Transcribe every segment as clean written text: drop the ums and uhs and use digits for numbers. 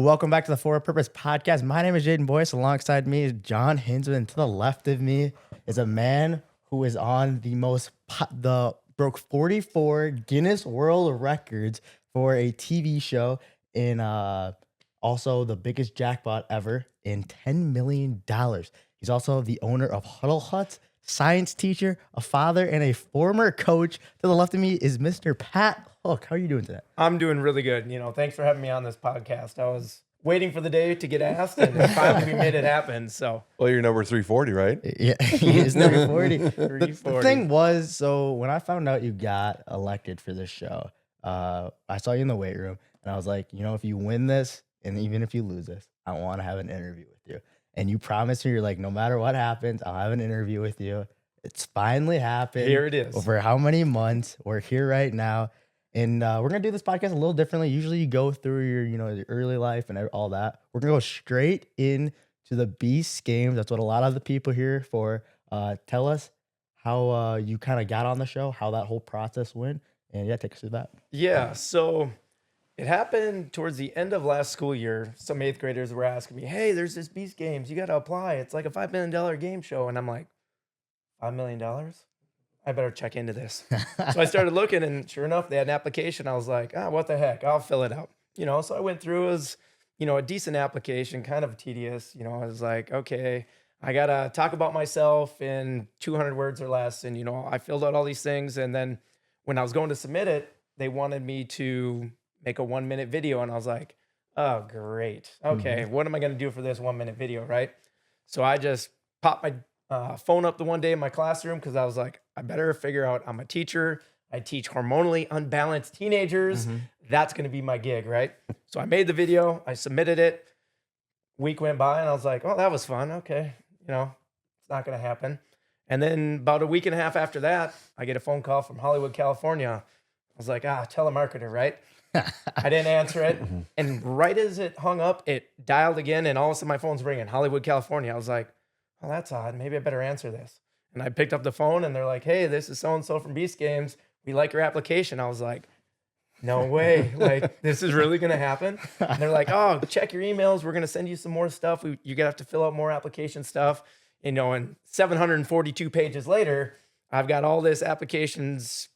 welcome back to the For a Purpose podcast. My name is Jayden Boyce. Alongside me is John Hinzman. To the left of me is a man who is on broke 44 Guinness World Records for a TV show in also the biggest jackpot ever in $10 million. He's also the owner of Huddle Huts, science teacher, a father, and a former coach. To the left of me is Mr. Pat Hook. How are you doing today? I'm doing really good. Thanks for having me on this podcast. I was waiting for the day to get asked, and finally we made it happen. So, well, you're number 340, right? Yeah, he is number 40. 340. The thing was, so when I found out you got elected for this show, I saw you in the weight room, and I was like, if you win this, and even if you lose this, I want to have an interview with you. And you promised me, you're like, no matter what happens, I'll have an interview with you. It's finally happened. Here it is. Over how many months? We're here right now. And we're going to do this podcast a little differently. Usually you go through your early life and all that. We're going to go straight into the Beast Games. That's what a lot of the people here for. Tell us how you kind of got on the show, how that whole process went. And take us through that. Yeah, so it happened towards the end of last school year. Some 8th graders were asking me, hey, there's this Beast Games. You got to apply. It's like a $5 million game show. And I'm like, $5 million? I better check into this. So I started looking, and sure enough, they had an application. I was like, what the heck? I'll fill it out. So I went through. It was, a decent application, kind of tedious. I was like, okay, I got to talk about myself in 200 words or less. And, I filled out all these things. And then when I was going to submit it, they wanted me to make a 1-minute video. And I was like, oh, great. Okay, What am I going to do for this 1-minute video, right? So I just popped my phone up the one day in my classroom because I was like, I better figure out, I'm a teacher. I teach hormonally unbalanced teenagers. That's going to be my gig, right? So I made the video. I submitted it. Week went by, and I was like, oh, that was fun. Okay, it's not going to happen. And then about a week and a half after that, I get a phone call from Hollywood, California. I was like, telemarketer, right? I didn't answer it. And right as it hung up, it dialed again, and all of a sudden my phone's ringing. Hollywood, California. I was like, oh, that's odd. Maybe I better answer this. And I picked up the phone, and they're like, hey, this is so-and-so from Beast Games. We like your application. I was like, no way. Like, this is really going to happen? And they're like, oh, check your emails. We're going to send you some more stuff. You're going to have to fill out more application stuff. And 742 pages later, I've got all this applications,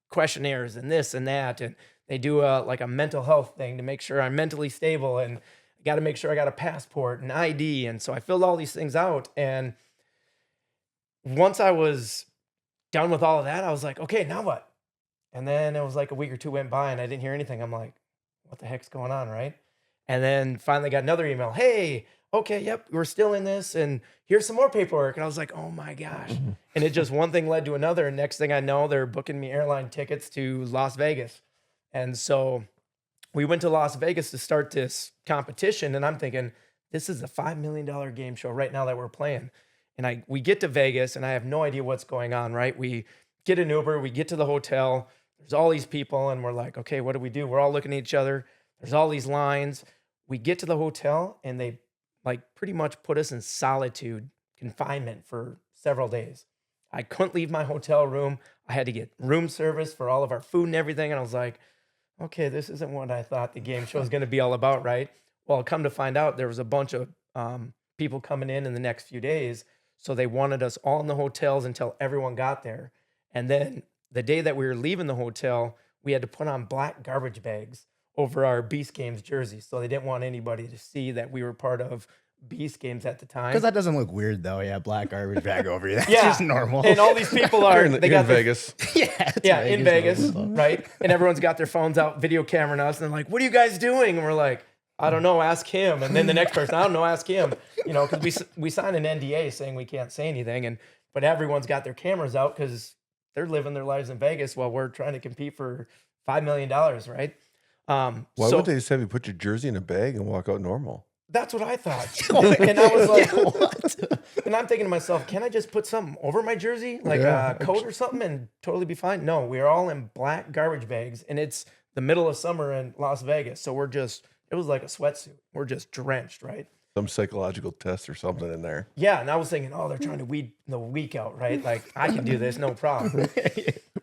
questionnaires and this and that. And they do a mental health thing to make sure I'm mentally stable, and I got to make sure I got a passport and ID. And so I filled all these things out. And once I was done with all of that, I was like, okay, now what? And then it was like a week or two went by, and I didn't hear anything. I'm like, what the heck's going on, right? And then finally got another email. Hey, okay, yep, we're still in this, and here's some more paperwork. And I was like, oh my gosh. And it just one thing led to another. And next thing I know, they're booking me airline tickets to Las Vegas. And so we went to Las Vegas to start this competition. And I'm thinking, this is a $5 million game show right now that we're playing. And we get to Vegas, and I have no idea what's going on, right? We get an Uber, we get to the hotel. There's all these people, and we're like, okay, what do we do? We're all looking at each other. There's all these lines. We get to the hotel, and they pretty much put us in solitude confinement for several days. I couldn't leave my hotel room. I had to get room service for all of our food and everything. And I was like, okay, this isn't what I thought the game show was going to be all about, right? Well, come to find out, there was a bunch of people coming in the next few days. So they wanted us all in the hotels until everyone got there. And then the day that we were leaving the hotel, we had to put on black garbage bags over our Beast Games jerseys. So they didn't want anybody to see that we were part of Beast Games at the time. Because that doesn't look weird, though. Yeah, black garbage bag over you. That's just normal. And all these people are... in Vegas. Yeah, in Vegas, right? And everyone's got their phones out, video cameraing us. And they're like, what are you guys doing? And we're like, I don't know, ask him. And then the next person, I don't know, ask him. Because we signed an NDA saying we can't say anything. But everyone's got their cameras out because they're living their lives in Vegas while we're trying to compete for $5 million, right? Why would they just have you put your jersey in a bag and walk out normal? That's what I thought. And I was like, what? And I'm thinking to myself, can I just put something over my jersey? Like a coat or something and totally be fine? No, we are all in black garbage bags. And it's the middle of summer in Las Vegas. So it was like a sweatsuit. We're just drenched, right? Some psychological test or something in there. Yeah, and I was thinking, they're trying to weed the week out, right? Like, I can do this, no problem.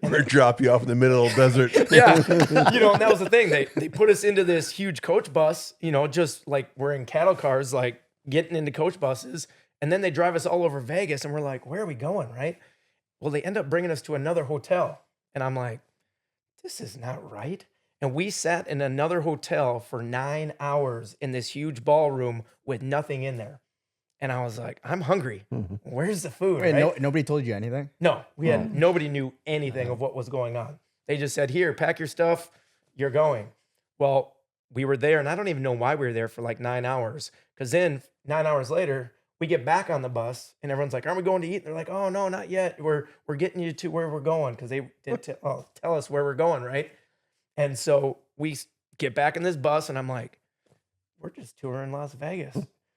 We're going to drop you off in the middle of the desert. Yeah. And that was the thing. They put us into this huge coach bus, just like we're in cattle cars, like getting into coach buses. And then they drive us all over Vegas and we're like, where are we going? Right. Well, they end up bringing us to another hotel. And I'm like, this is not right. And we sat in another hotel for 9 hours in this huge ballroom with nothing in there. And I was like, I'm hungry. Where's the food? Wait, right? nobody told you anything? No, nobody knew anything of what was going on. They just said, here, pack your stuff. You're going. Well, we were there, and I don't even know why we were there for like 9 hours. Because then 9 hours later, we get back on the bus, and everyone's like, aren't we going to eat? And they're like, oh, no, not yet. We're getting you to where we're going, because they didn't tell us where we're going, right? And so we get back in this bus, and I'm like, we're just touring Las Vegas.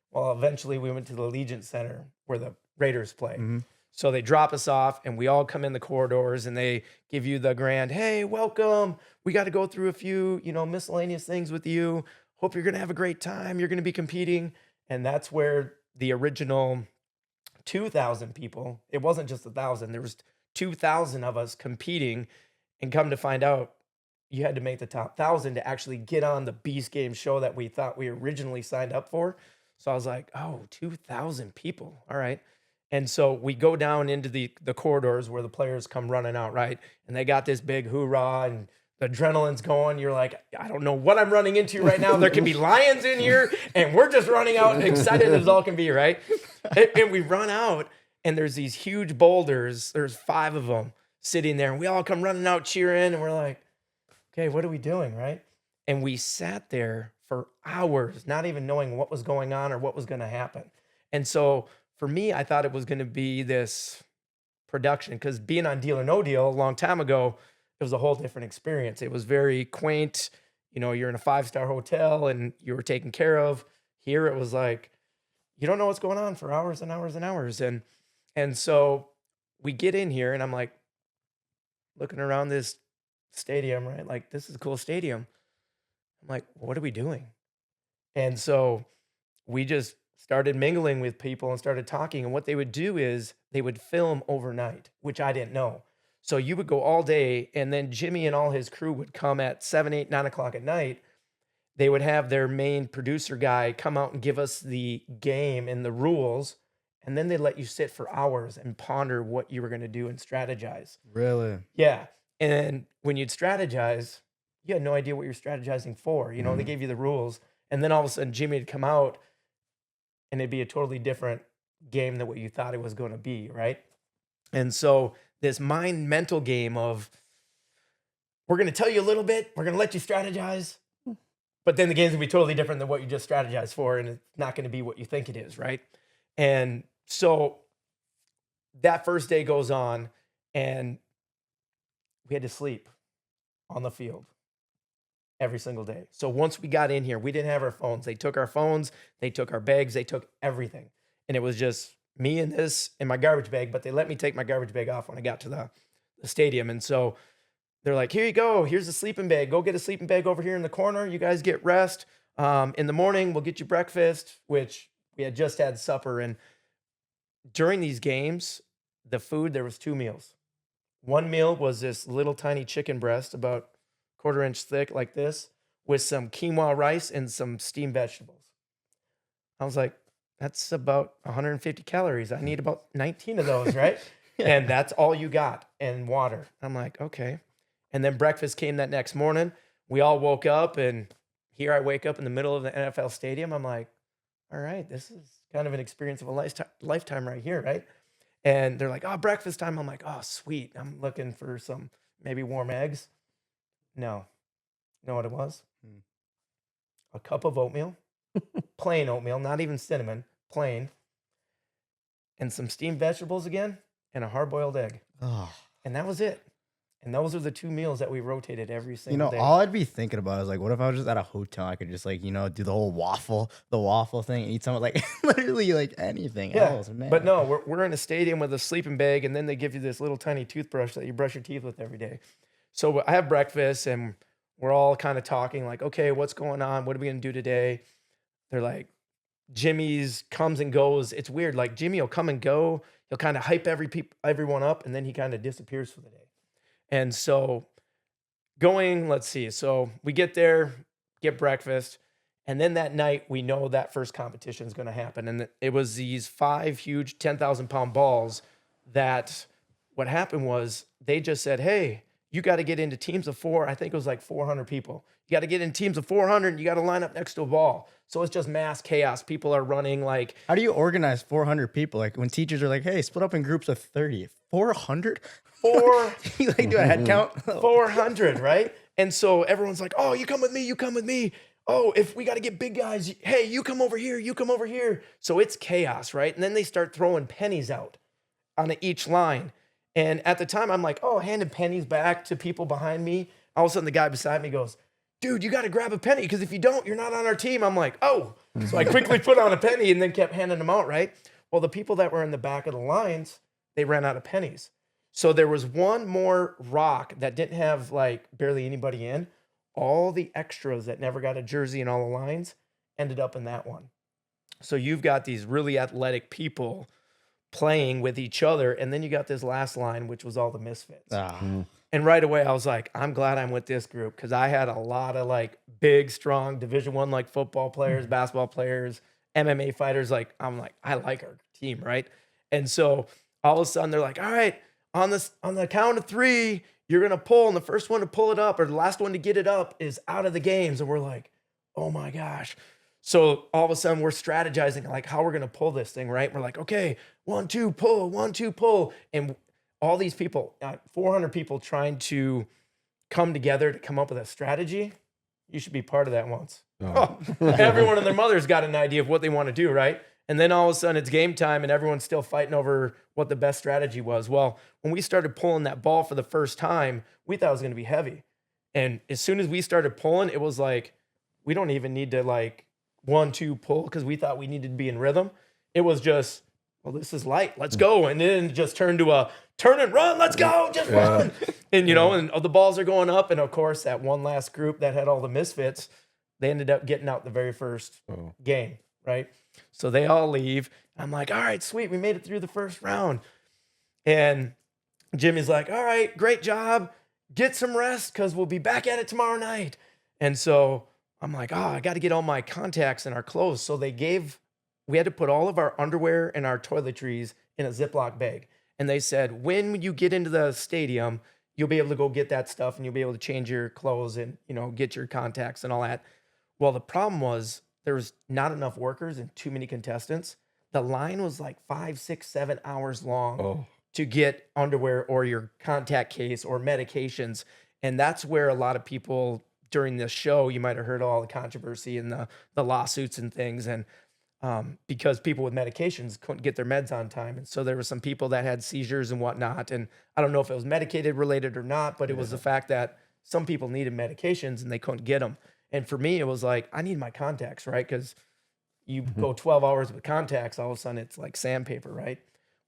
Well, eventually we went to the Allegiant Center where the Raiders play. Mm-hmm. So they drop us off and we all come in the corridors and they give you the grand, hey, welcome. We got to go through a few, miscellaneous things with you. Hope you're going to have a great time. You're going to be competing. And that's where the original 2,000 people, it wasn't just 1,000. There was 2,000 of us competing, and come to find out you had to make the top 1,000 to actually get on the Beast Games show that we thought we originally signed up for. So I was like, oh, 2,000 people. All right. And so we go down into the corridors where the players come running out, right? And they got this big hoorah and the adrenaline's going. You're like, I don't know what I'm running into right now. There could be lions in here and we're just running out and excited as all can be, right? And we run out and there's these huge boulders. There's 5 of them sitting there and we all come running out cheering and we're like, okay, what are we doing, right? And we sat there for hours, not even knowing what was going on or what was going to happen. And so for me, I thought it was going to be this production, because being on Deal or No Deal a long time ago, it was a whole different experience. It was very quaint. You're in a 5-star hotel and you were taken care of. Here it was like, you don't know what's going on for hours and hours and hours. And so we get in here and I'm like looking around this stadium, right? Like, this is a cool stadium. I'm like, what are we doing? And so we just started mingling with people and started talking. And what they would do is they would film overnight, which I didn't know. So you would go all day, and then Jimmy and all his crew would come at 7, 8, 9 o'clock at night. They would have their main producer guy come out and give us the game and the rules. And then they let you sit for hours and ponder what you were going to do and strategize. Really? Yeah. And when you'd strategize, you had no idea what you're strategizing for. They gave you the rules. And then all of a sudden, Jimmy would come out and it'd be a totally different game than what you thought it was going to be, right? And so this mental game of, we're going to tell you a little bit, we're going to let you strategize, but then the game's going to be totally different than what you just strategized for, and it's not going to be what you think it is, right? And so that first day goes on, and we had to sleep on the field every single day. So once we got in here, we didn't have our phones. They took our phones, they took our bags, they took everything. And it was just me and this in my garbage bag, but they let me take my garbage bag off when I got to the stadium. And so they're like, here you go. Here's a sleeping bag. Go get a sleeping bag over here in the corner. You guys get rest. In the morning, we'll get you breakfast, which we had just had supper. And during these games, the food, there was 2 meals. One meal was this little tiny chicken breast, about 1/4 inch thick like this, with some quinoa rice and some steamed vegetables. I was like, that's about 150 calories. I need about 19 of those, right? And that's all you got, and water. I'm like, okay. And then breakfast came that next morning. We all woke up, and here I wake up in the middle of the NFL stadium. I'm like, all right, this is kind of an experience of a lifetime right here, right? And they're like, oh, breakfast time. I'm like, oh, sweet. I'm looking for some maybe warm eggs. No. You know what it was? A cup of oatmeal, plain oatmeal, not even cinnamon, plain, and some steamed vegetables again, and a hard-boiled egg. Oh. And that was it. And those are the 2 meals that we rotated every single day. All I'd be thinking about is like, what if I was just at a hotel? I could just like, do the whole waffle thing, eat some like literally like anything else, man. But no, we're in a stadium with a sleeping bag, and then they give you this little tiny toothbrush that you brush your teeth with every day. So I have breakfast, and we're all kind of talking like, okay, what's going on? What are we going to do today? They're like, Jimmy's comes and goes. It's weird. Like, Jimmy will come and go. He'll kind of hype everyone up, and then he kind of disappears for the day. And so let's see. So we get there, get breakfast. And then that night, we know that first competition is going to happen. And it was these 5 huge 10,000-pound balls that what happened was they just said, hey, you got to get into teams of 4. I think it was like 400 people. You got to get in teams of 400 and you got to line up next to a ball. So it's just mass chaos. People are running like. How do you organize 400 people? Like when teachers are like, hey, split up in groups of 30. 400? You like do a head count? 400, right? And so everyone's like, oh, you come with me, you come with me. Oh, if we got to get big guys, hey, you come over here, you come over here. So it's chaos, right? And then they start throwing pennies out on each line. And at the time, I'm like, oh, handing pennies back to people behind me. All of a sudden, the guy beside me goes, dude, you got to grab a penny because if you don't, you're not on our team. I'm like, oh. So I quickly put on a penny and then kept handing them out, right? Well, the people that were in the back of the lines, they ran out of pennies. So there was one more rock that didn't have like barely anybody in. All the extras that never got a jersey in all the lines ended up in that one. So you've got these really athletic people playing with each other. And then you got this last line, which was all the misfits. And right away, I was like, I'm glad I'm with this group because I had a lot of like big, strong Division I like football players, basketball players, MMA fighters. Like, I'm like, I like our team, right? And so all of a sudden, they're like, all right, on the count of 3, you're going to pull, and the first one to pull it up or the last one to get it up is out of the games. And we're like, oh my gosh. So all of a sudden we're strategizing like how we're going to pull this thing, right? We're like, okay, 1, 2, pull, 1, 2, pull. And all these people, 400 people trying to come together to come up with a strategy. You should be part of that once. Oh. Everyone and their mother's got an idea of what they want to do, right? And then all of a sudden it's game time and everyone's still fighting over what the best strategy was. Well, when we started pulling that ball for the first time, we thought it was going to be heavy. And as soon as we started pulling, it was like, we don't even need to like 1, 2 pull because we thought we needed to be in rhythm. It was just, well, this is light. Let's go. And then it just turned to a turn and run. Let's go. Just run. And, and the balls are going up. And of course, that one last group that had all the misfits, they ended up getting out the very first game, right? So they all leave. I'm like, all right, sweet. We made it through the first round. And Jimmy's like, all right, great job. Get some rest because we'll be back at it tomorrow night. And so I'm like, I got to get all my contacts and our clothes. So we had to put all of our underwear and our toiletries in a Ziploc bag. And they said, when you get into the stadium, you'll be able to go get that stuff and you'll be able to change your clothes and, get your contacts and all that. Well, the problem was there was not enough workers and too many contestants. The line was like 5, 6, 7 hours long to get underwear or your contact case or medications. And that's where a lot of people during this show, you might have heard all the controversy and the lawsuits and things. And because people with medications couldn't get their meds on time. And so there were some people that had seizures and whatnot. And I don't know if it was medicated related or not, but it was the fact that some people needed medications and they couldn't get them. And for me, it was like, I need my contacts, right? Because you go 12 hours with contacts, all of a sudden it's like sandpaper, right?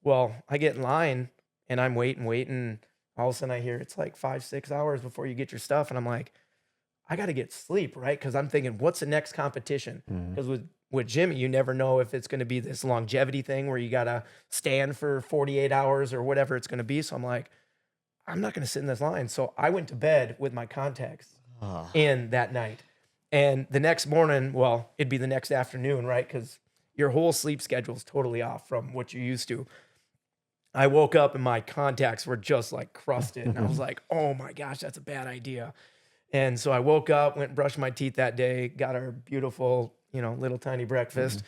Well, I get in line and I'm waiting. All of a sudden I hear it's like 5, 6 hours before you get your stuff. And I'm like, I got to get sleep, right? Because I'm thinking, what's the next competition? Because with Jimmy, you never know if it's going to be this longevity thing where you got to stand for 48 hours or whatever it's going to be. So I'm like, I'm not going to sit in this line. So I went to bed with my contacts in that night. And the next morning, well, it'd be the next afternoon, right? Because your whole sleep schedule is totally off from what you're used to. I woke up and my contacts were just like crusted. And I was like, oh my gosh, that's a bad idea. And so I woke up, went and brushed my teeth that day, got our beautiful, little tiny breakfast.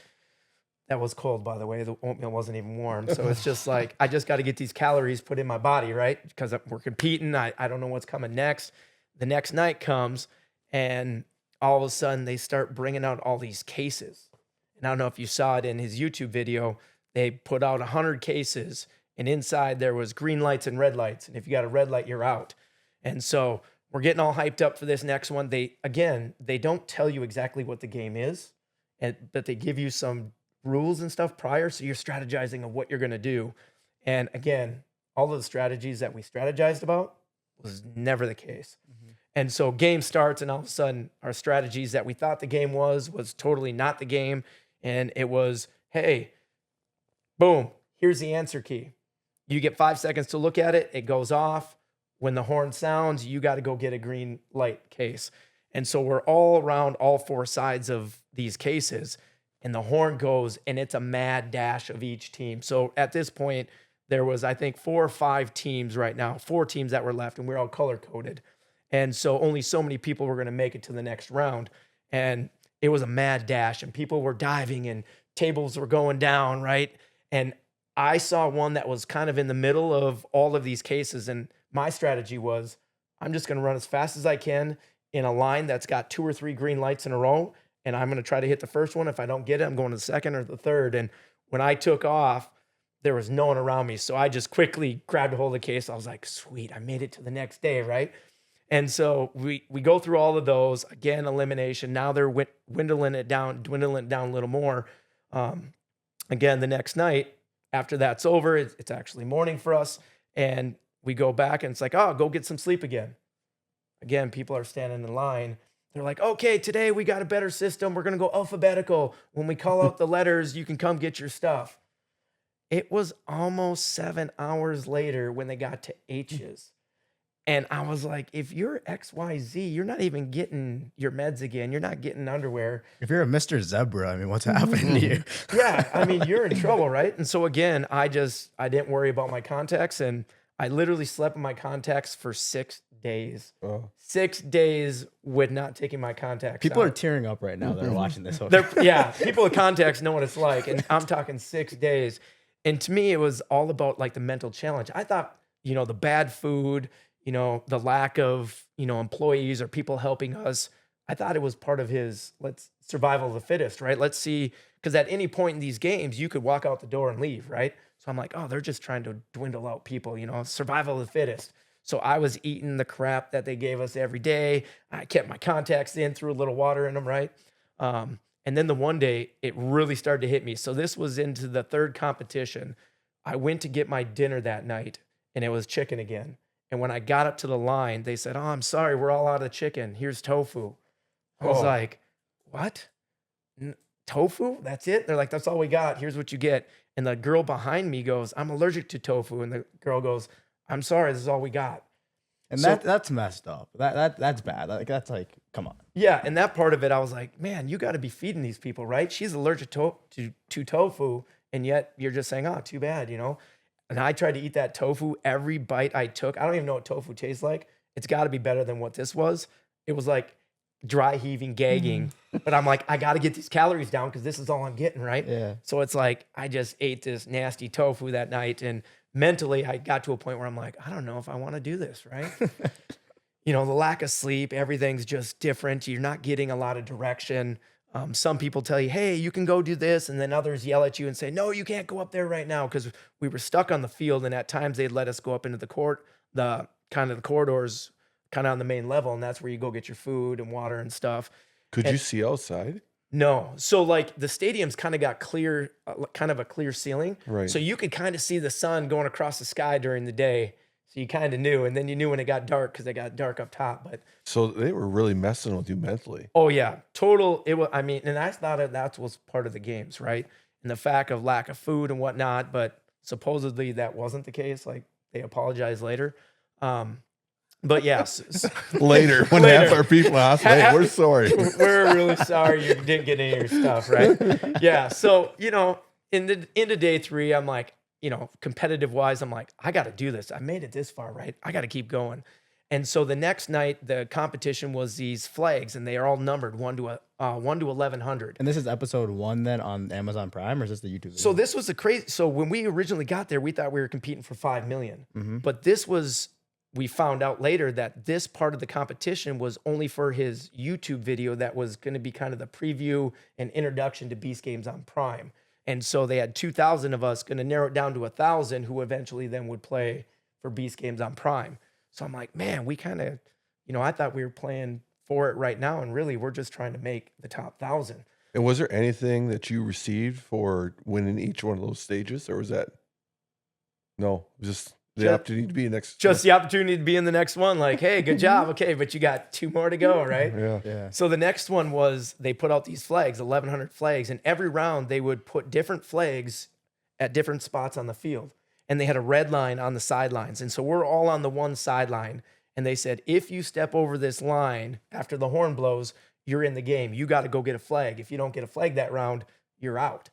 That was cold, by the way. The oatmeal wasn't even warm. So it's just like, I just got to get these calories put in my body, right? Because we're competing. I don't know what's coming next. The next night comes and all of a sudden they start bringing out all these cases. And I don't know if you saw it in his YouTube video. They put out 100 cases and inside there was green lights and red lights. And if you got a red light, you're out. And so we're getting all hyped up for this next one. They don't tell you exactly what the game is, but they give you some rules and stuff prior. So you're strategizing of what you're going to do. And again, all of the strategies that we strategized about was never the case. And so game starts and all of a sudden our strategies that we thought the game was totally not the game. And it was, hey, boom, here's the answer key. You get 5 seconds to look at it. It goes off. when the horn sounds, you got to go get a green light case. And so we're all around all four sides of these cases, and the horn goes, and it's a mad dash of each team. So at this point, there was, I think, 4 or 5 teams right now, 4 teams that were left, and we're all color-coded. And so only so many people were going to make it to the next round. And it was a mad dash, and people were diving, and tables were going down, right? And I saw one that was kind of in the middle of all of these cases, and my strategy was, I'm just going to run as fast as I can in a line that's got 2 or 3 green lights in a row, and I'm going to try to hit the first one. If I don't get it, I'm going to the second or the third. And when I took off, there was no one around me, so I just quickly grabbed a hold of the case. I was like, sweet, I made it to the next day, right? And so we go through all of those. Again, elimination. Now they're dwindling it down a little more. Again, the next night, after that's over, it's actually morning for us, and we go back, and it's like, oh, go get some sleep again. Again, people are standing in line. They're like, okay, today we got a better system. We're going to go alphabetical. When we call out the letters, you can come get your stuff. It was almost 7 hours later when they got to H's. And I was like, if you're XYZ, you're not even getting your meds again. You're not getting underwear. If you're a Mr. Zebra, I mean, what's happening to you? Yeah, I mean, you're in trouble, right? And so again, I didn't worry about my contacts, and I literally slept in my contacts for 6 days. Oh. 6 days with not taking my contacts People out. are tearing up right now. They're watching this. Yeah, people with contacts know what it's like, and I'm talking 6 days. And to me, it was all about like the mental challenge. I thought, the bad food, the lack of, employees or people helping us, I thought it was part of his survival of the fittest, right? Let's see, because at any point in these games, you could walk out the door and leave, right? So I'm like, oh, they're just trying to dwindle out people, survival of the fittest. So I was eating the crap that they gave us every day. I kept my contacts in, threw a little water in them, right? And then the one day, it really started to hit me. So this was into the 3rd competition. I went to get my dinner that night, and it was chicken again. And when I got up to the line, they said, oh, I'm sorry, we're all out of chicken. Here's tofu. I was like, what? Tofu? That's it? They're like, that's all we got. Here's what you get. And the girl behind me goes, I'm allergic to tofu. And the girl goes, I'm sorry, this is all we got. And that's messed up. That's bad. That's like, come on. Yeah, and that part of it, I was like, man, you got to be feeding these people, right? She's allergic to tofu, and yet you're just saying, oh, too bad, And I tried to eat that tofu every bite I took. I don't even know what tofu tastes like. It's got to be better than what this was. It was like dry heaving, gagging. But I'm like, I got to get these calories down because this is all I'm getting, right? Yeah. So it's like I just ate this nasty tofu that night, and mentally I got to a point where I'm like, I don't know if I want to do this, right? The lack of sleep, everything's just different. You're not getting a lot of direction. Some people tell you, hey, you can go do this. And then others yell at you and say, no, you can't go up there right now, because we were stuck on the field. And at times they'd let us go up into the corridors, kind of on the main level. And that's where you go get your food and water and stuff. Could you see outside? No. So like the stadium's kind of got clear, kind of a clear ceiling. Right. So you could kind of see the sun going across the sky during the day. So you kind of knew, and then you knew when it got dark because it got dark up top. But so they were really messing with you mentally. oh yeah, total. It was. I mean, and I thought that was part of the games, right? And the fact of lack of food and whatnot. But supposedly that wasn't the case. Like they apologized later. But yes, later when half our people asked, hey, we're sorry. We're really sorry you didn't get any of your stuff, right? Yeah. So into day 3, I'm like, competitive wise, I'm like, I got to do this. I made it this far, right? I got to keep going. And so the next night, the competition was these flags, and they are all numbered 1 to 1100. And this is episode 1 then on Amazon Prime, or is this the YouTube video? So this was the crazy. So when we originally got there, we thought we were competing for 5 million, but we found out later that this part of the competition was only for his YouTube video that was going to be kind of the preview and introduction to Beast Games on Prime. And so they had 2,000 of us, going to narrow it down to 1,000 who eventually then would play for Beast Games on Prime. So I'm like, man, we kind of, I thought we were playing for it right now, and really we're just trying to make the top 1,000. And was there anything that you received for winning each one of those stages, or was that no, just the opportunity to be next? Just the opportunity to be in the next one. Like, hey, good job. Okay, but you got 2 more to go, right? Yeah. So the next one was they put out these flags, 1,100 flags, and every round they would put different flags at different spots on the field. and they had a red line on the sidelines. And so we're all on the one sideline. And they said, if you step over this line after the horn blows, you're in the game. You got to go get a flag. If you don't get a flag that round, you're out.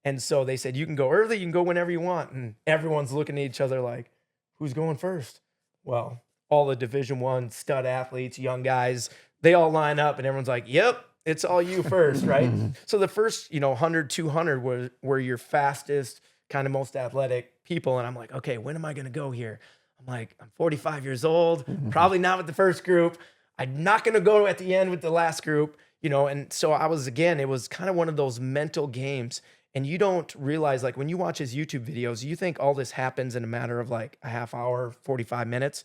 And so they said, you can go early, you can go whenever you want. And everyone's looking at each other like, who's going first? Well, all the Division I stud athletes, young guys, they all line up and everyone's like, yep, it's all you first, right? So the first, 100, 200 were your fastest, kind of most athletic people. And I'm like, okay, when am I going to go here? I'm like, I'm 45 years old, probably not with the first group. I'm not going to go at the end with the last group, And so it was kind of one of those mental games. And you don't realize, like, when you watch his YouTube videos, you think all this happens in a matter of like a half hour, 45 minutes.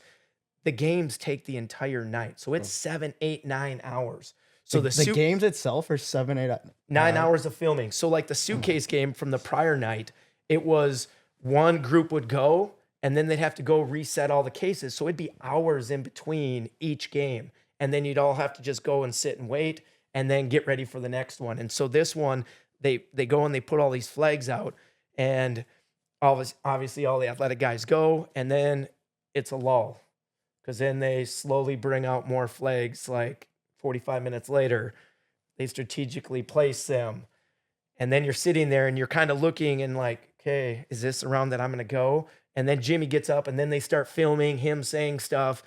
The games take the entire night. So it's 7, 8, 9 hours. So the games itself are 7, 8, 9 hours of filming. So like the suitcase game from the prior night, it was one group would go and then they'd have to go reset all the cases. So it'd be hours in between each game. And then you'd all have to just go and sit and wait and then get ready for the next one. And so this one, they go and they put all these flags out, and obviously all the athletic guys go, and then it's a lull, because then they slowly bring out more flags. Like 45 minutes later, they strategically place them, and then you're sitting there and you're kind of looking and like, okay, is this a round that I'm going to go? And then Jimmy gets up, and then they start filming him saying stuff,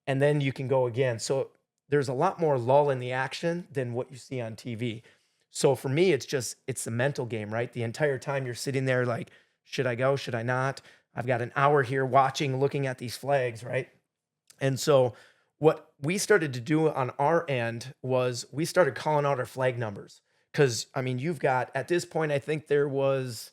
and then you can go again. So there's a lot more lull in the action than what you see on TV. So for me, it's the mental game, right? The entire time you're sitting there like, should I go? Should I not? I've got an hour here watching, looking at these flags, right? And so what we started to do on our end was we started calling out our flag numbers. Because, you've got, at this point, I think there was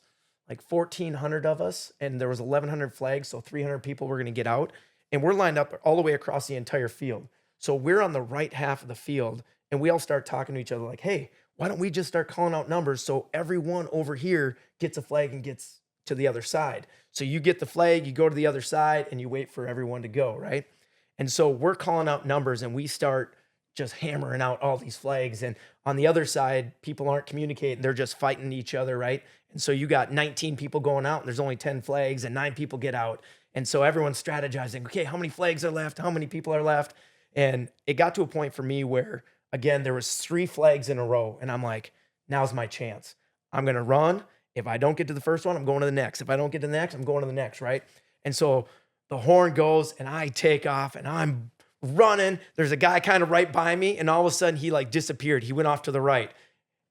like 1,400 of us, and there was 1,100 flags, so 300 people were going to get out. And we're lined up all the way across the entire field. So we're on the right half of the field, and we all start talking to each other like, hey, why don't we just start calling out numbers so everyone over here gets a flag and gets to the other side? So you get the flag, you go to the other side, and you wait for everyone to go, right? And so we're calling out numbers, and we start just hammering out all these flags. And on the other side, people aren't communicating. They're just fighting each other, right? And so you got 19 people going out, and there's only 10 flags, and 9 people get out. And so everyone's strategizing, okay, how many flags are left? How many people are left? And it got to a point for me where, again, there was 3 flags in a row, and I'm like, now's my chance. I'm going to run. If I don't get to the first one, I'm going to the next. If I don't get to the next, I'm going to the next, right? And so the horn goes, and I take off, and I'm running. There's a guy kind of right by me, and all of a sudden, he like disappeared. He went off to the right,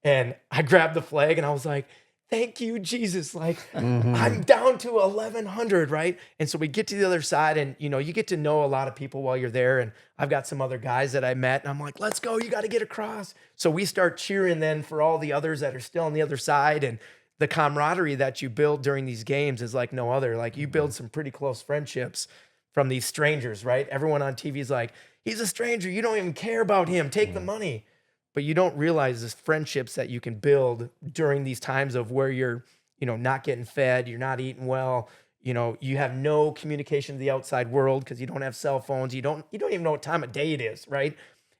and I grabbed the flag, and I was like, thank you, Jesus. Like, I'm down to 1,100, right? And so we get to the other side, and, you get to know a lot of people while you're there. And I've got some other guys that I met, and I'm like, let's go. You got to get across. So we start cheering then for all the others that are still on the other side. And the camaraderie that you build during these games is like no other. Like, you build some pretty close friendships from these strangers, right? Everyone on TV is like, he's a stranger. You don't even care about him. Take the money. But you don't realize the friendships that you can build during these times of where you're, not getting fed, you're not eating well, you have no communication to the outside world because you don't have cell phones, you don't even know what time of day it is, right?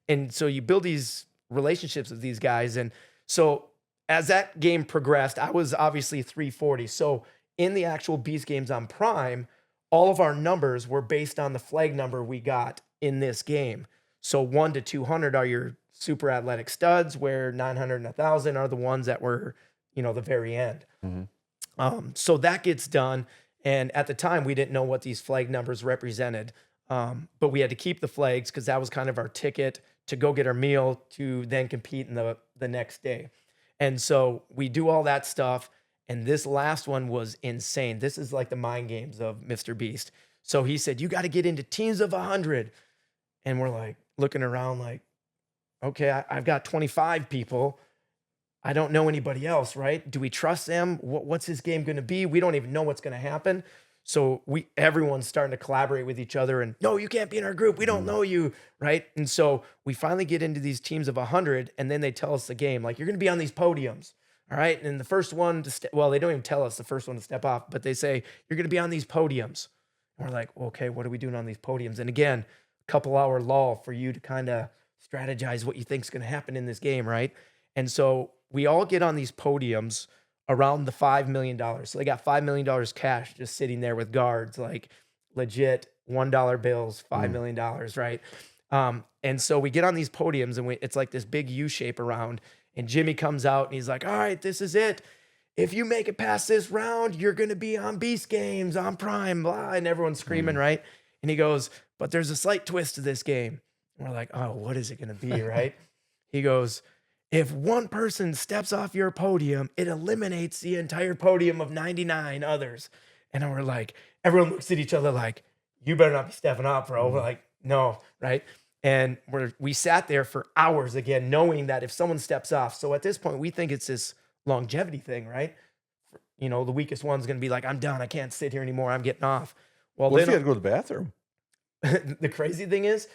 And so you build these relationships with these guys. And so as that game progressed, I was obviously 340. So in the actual Beast Games on Prime, all of our numbers were based on the flag number we got in this game. So 1 to 200 are your super athletic studs, where 900 and 1,000 are the ones that were, the very end. So that gets done. And at the time, we didn't know what these flag numbers represented. But we had to keep the flags because that was kind of our ticket to go get our meal to then compete in the next day. And so we do all that stuff. And this last one was insane. This is like the mind games of Mr. Beast. So he said, you got to get into teams of 100. And we're like looking around like, okay, I've got 25 people. I don't know anybody else, right? Do we trust them? What's this game going to be? We don't even know what's going to happen. So everyone's starting to collaborate with each other and, no, you can't be in our group. We don't know you, right? And so we finally get into these teams of 100, and then they tell us the game. Like, you're going to be on these podiums, all right? And the first one well, they don't even tell us the first one to step off, but they say, you're going to be on these podiums. And we're like, okay, what are we doing on these podiums? And again, a couple-hour lull for you to kind of strategize what you think is going to happen in this game, right? And so we all get on these podiums around the $5 million. So they got $5 million cash just sitting there with guards, like legit $1 bills, $5 million, right? And so we get on these podiums and it's like this big U shape around, and Jimmy comes out and he's like, all right, this is it. If you make it past this round, you're going to be on Beast Games, on Prime, blah, and everyone's screaming, right? And he goes, but there's a slight twist to this game. And we're like, oh, what is it going to be, right? He goes, if one person steps off your podium, it eliminates the entire podium of 99 others. And we're like, everyone looks at each other like, you better not be stepping off, bro. We're like, no, right? And we sat there for hours again, knowing that if someone steps off. So at this point, we think it's this longevity thing, right? You know, the weakest one's going to be like, I'm done. I can't sit here anymore. I'm getting off. Well, What if then you had to go to the bathroom? the crazy thing is,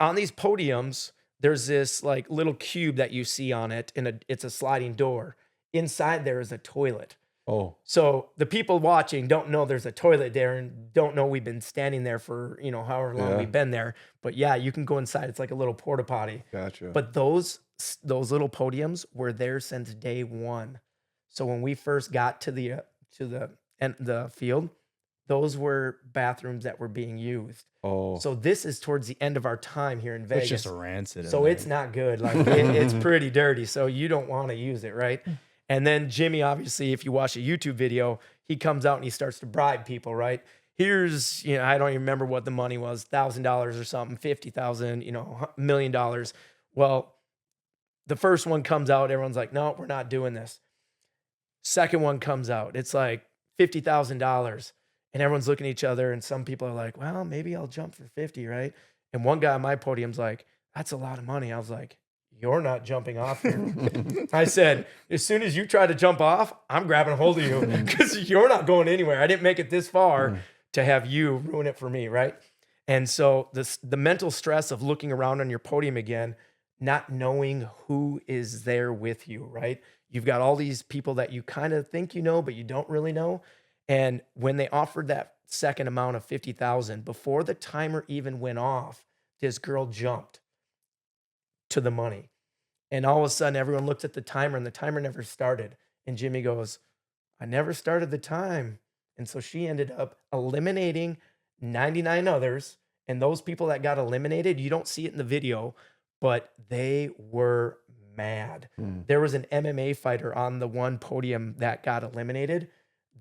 on these podiums, there's this like little cube that you see on it, and it's a sliding door. Inside there is a toilet. Oh, So the people watching don't know there's a toilet there and don't know we've been standing there for, you know, however long Yeah. we've been there. But yeah, you can go inside. It's like a little porta potty. gotcha. But those little podiums were there since day one. So when we first got to the field, those were bathrooms that were being used. oh, So this is towards the end of our time here in Vegas. It's just rancid. So it's not good. Like it's pretty dirty. So you don't want to use it, right? And then Jimmy, obviously, if you watch a YouTube video, he comes out and he starts to bribe people, right? Here's, you know, I don't even remember what the money was, $1,000 or something, 50,000, you know, $1 million. Well, the first one comes out, everyone's like, no, we're not doing this. Second one comes out, it's like $50,000. And everyone's looking at each other, and some people are like, well, maybe I'll jump for 50, right? And one guy on my podium's like, that's a lot of money. I was like, you're not jumping off here. I said, as soon as you try to jump off, I'm grabbing a hold of you because you're not going anywhere. I didn't make it this far to have you ruin it for me, right? And so the mental stress of looking around on your podium again, not knowing who is there with you, right? You've got all these people that you kind of think you know, but you don't really know. And when they offered that second amount of 50,000, before the timer even went off, this girl jumped to the money. And all of a sudden, everyone looked at the timer, and the timer never started. And Jimmy goes, I never started the time. And so she ended up eliminating 99 others. And those people that got eliminated, you don't see it in the video, but they were mad. There was an MMA fighter on the one podium that got eliminated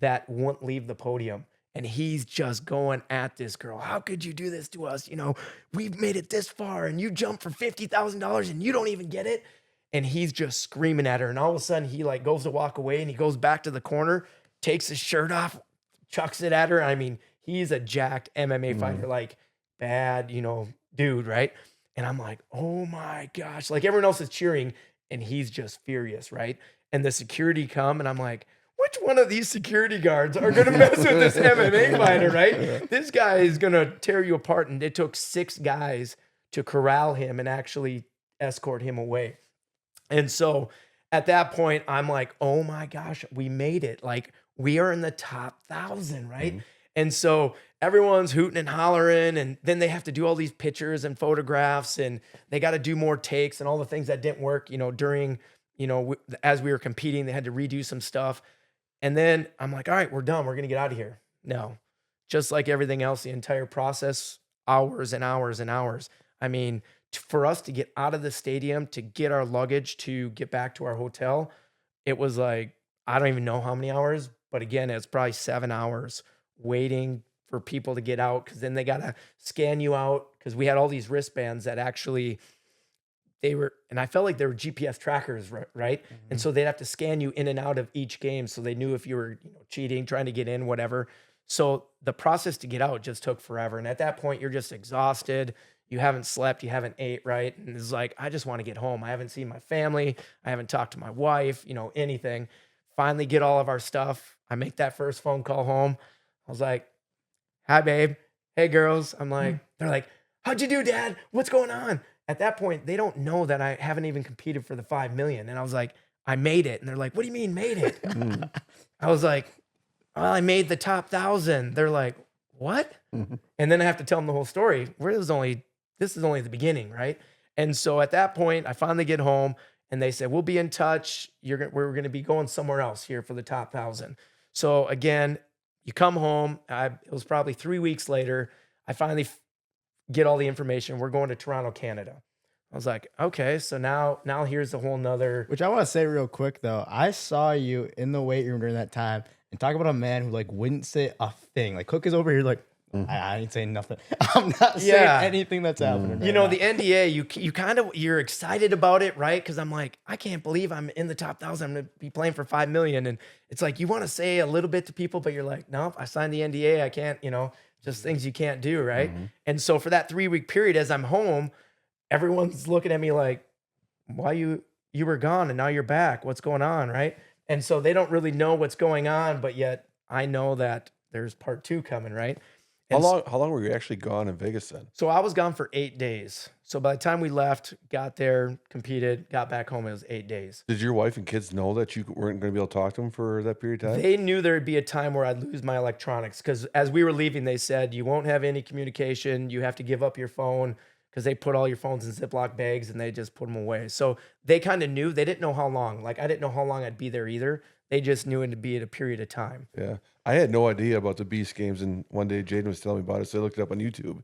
that wouldn't leave the podium. And he's just going at this girl. How could you do this to us? You know, we've made it this far and you jump for $50,000 and you don't even get it. And he's just screaming at her. And all of a sudden he like goes to walk away and he goes back to the corner, takes his shirt off, chucks it at her. I mean, he's a jacked MMA fighter, like bad, you know, dude, right? And I'm like, oh my gosh. Like everyone else is cheering and he's just furious, right? And the security come and I'm like, which one of these security guards are going to mess with this MMA fighter, right? This guy is going to tear you apart. And it took 6 guys to corral him and actually escort him away. And so at that point, I'm like, oh my gosh, we made it. Like we are in the top 1,000, right? And so everyone's hooting and hollering, and then they have to do all these pictures and photographs, and they got to do more takes and all the things that didn't work, you know, during, you know, as we were competing, they had to redo some stuff. And then I'm like, all right, we're done. We're going to get out of here. No, just like everything else, the entire process, hours and hours and hours. I mean, for us to get out of the stadium, to get our luggage, to get back to our hotel, it was like, I don't even know how many hours, but again, it's probably 7 hours waiting for people to get out. Cause then they got to scan you out. Cause we had all these wristbands that actually and I felt like they were GPS trackers, right? And so they'd have to scan you in and out of each game. So they knew if you were, you know, cheating, trying to get in, whatever. So the process to get out just took forever. And at that point, you're just exhausted. You haven't slept, you haven't ate, right? And it's like, I just want to get home. I haven't seen my family. I haven't talked to my wife, you know, anything. Finally get all of our stuff. I make that first phone call home. I was like, hi, babe. Hey, girls. I'm like, they're like, how'd you do, Dad? What's going on? At that point, they don't know that I haven't even competed for the 5 million. And I was like, I made it. And they're like, what do you mean made it? I was like, well, I made the top 1,000. They're like, what? And then I have to tell them the whole story. This is only the beginning, right? And so at that point, I finally get home. and they said, we'll be in touch. We're going to be going somewhere else here for the top 1,000. So again, you come home. It was probably 3 weeks later. I finally get all the information. We're going to Toronto, Canada. I was like, okay, so now here's a whole nother. Which I want to say real quick though, I saw you in the weight room during that time, and talk about a man who like wouldn't say a thing. Like Cook is over here, like I ain't saying nothing. I'm not saying anything that's happening. You know, the NDA, you're excited about it, right? Because I'm like, I can't believe I'm in the top 1,000. I'm gonna be playing for $5 million, and it's like you want to say a little bit to people, but you're like, no, I signed the NDA. I can't. Just things you can't do, right? And so for that 3-week period, as I'm home, everyone's looking at me like, why you were gone and now you're back? What's going on, right? And so they don't really know what's going on, but yet I know that there's part 2 coming, right? How long were you actually gone in Vegas then? So I was gone for 8 days. So by the time we left, got there, competed, got back home, it was 8 days. Did your wife and kids know that you weren't going to be able to talk to them for that period of time? They knew there'd be a time where I'd lose my electronics, because as we were leaving, they said, you won't have any communication. You have to give up your phone, because they put all your phones in Ziploc bags and they just put them away. So they kind of knew. They didn't know how long. Like, I didn't know how long I'd be there either. They just knew it to be at a period of time. Yeah. I had no idea about the Beast Games, and one day Jayden was telling me about it, so I looked it up on YouTube.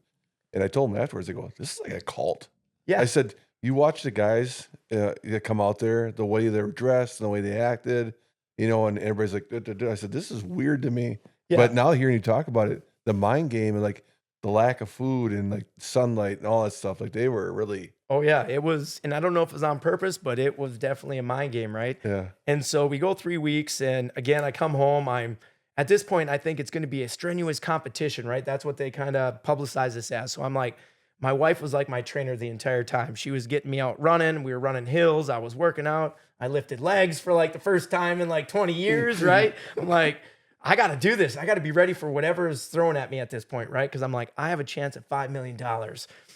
And I told him afterwards, I go, this is like a cult. Yeah. I said, you watch the guys that come out there, the way they were dressed and the way they acted, and everybody's like, duh, duh, duh. I said, this is weird to me. Yeah. But now hearing you talk about it, the mind game and like the lack of food and like sunlight and all that stuff, like they were really. Oh yeah, it was, and I don't know if it was on purpose, but it was definitely a mind game, right? Yeah. And so we go 3 weeks, and again, I come home. At this point, I think it's going to be a strenuous competition, right? That's what they kind of publicize this as. So I'm like, my wife was like my trainer the entire time. She was getting me out running. We were running hills. I was working out. I lifted legs for like the first time in like 20 years, right? I'm like, I got to do this. I got to be ready for whatever is thrown at me at this point, right? Because I'm like, I have a chance at $5 million.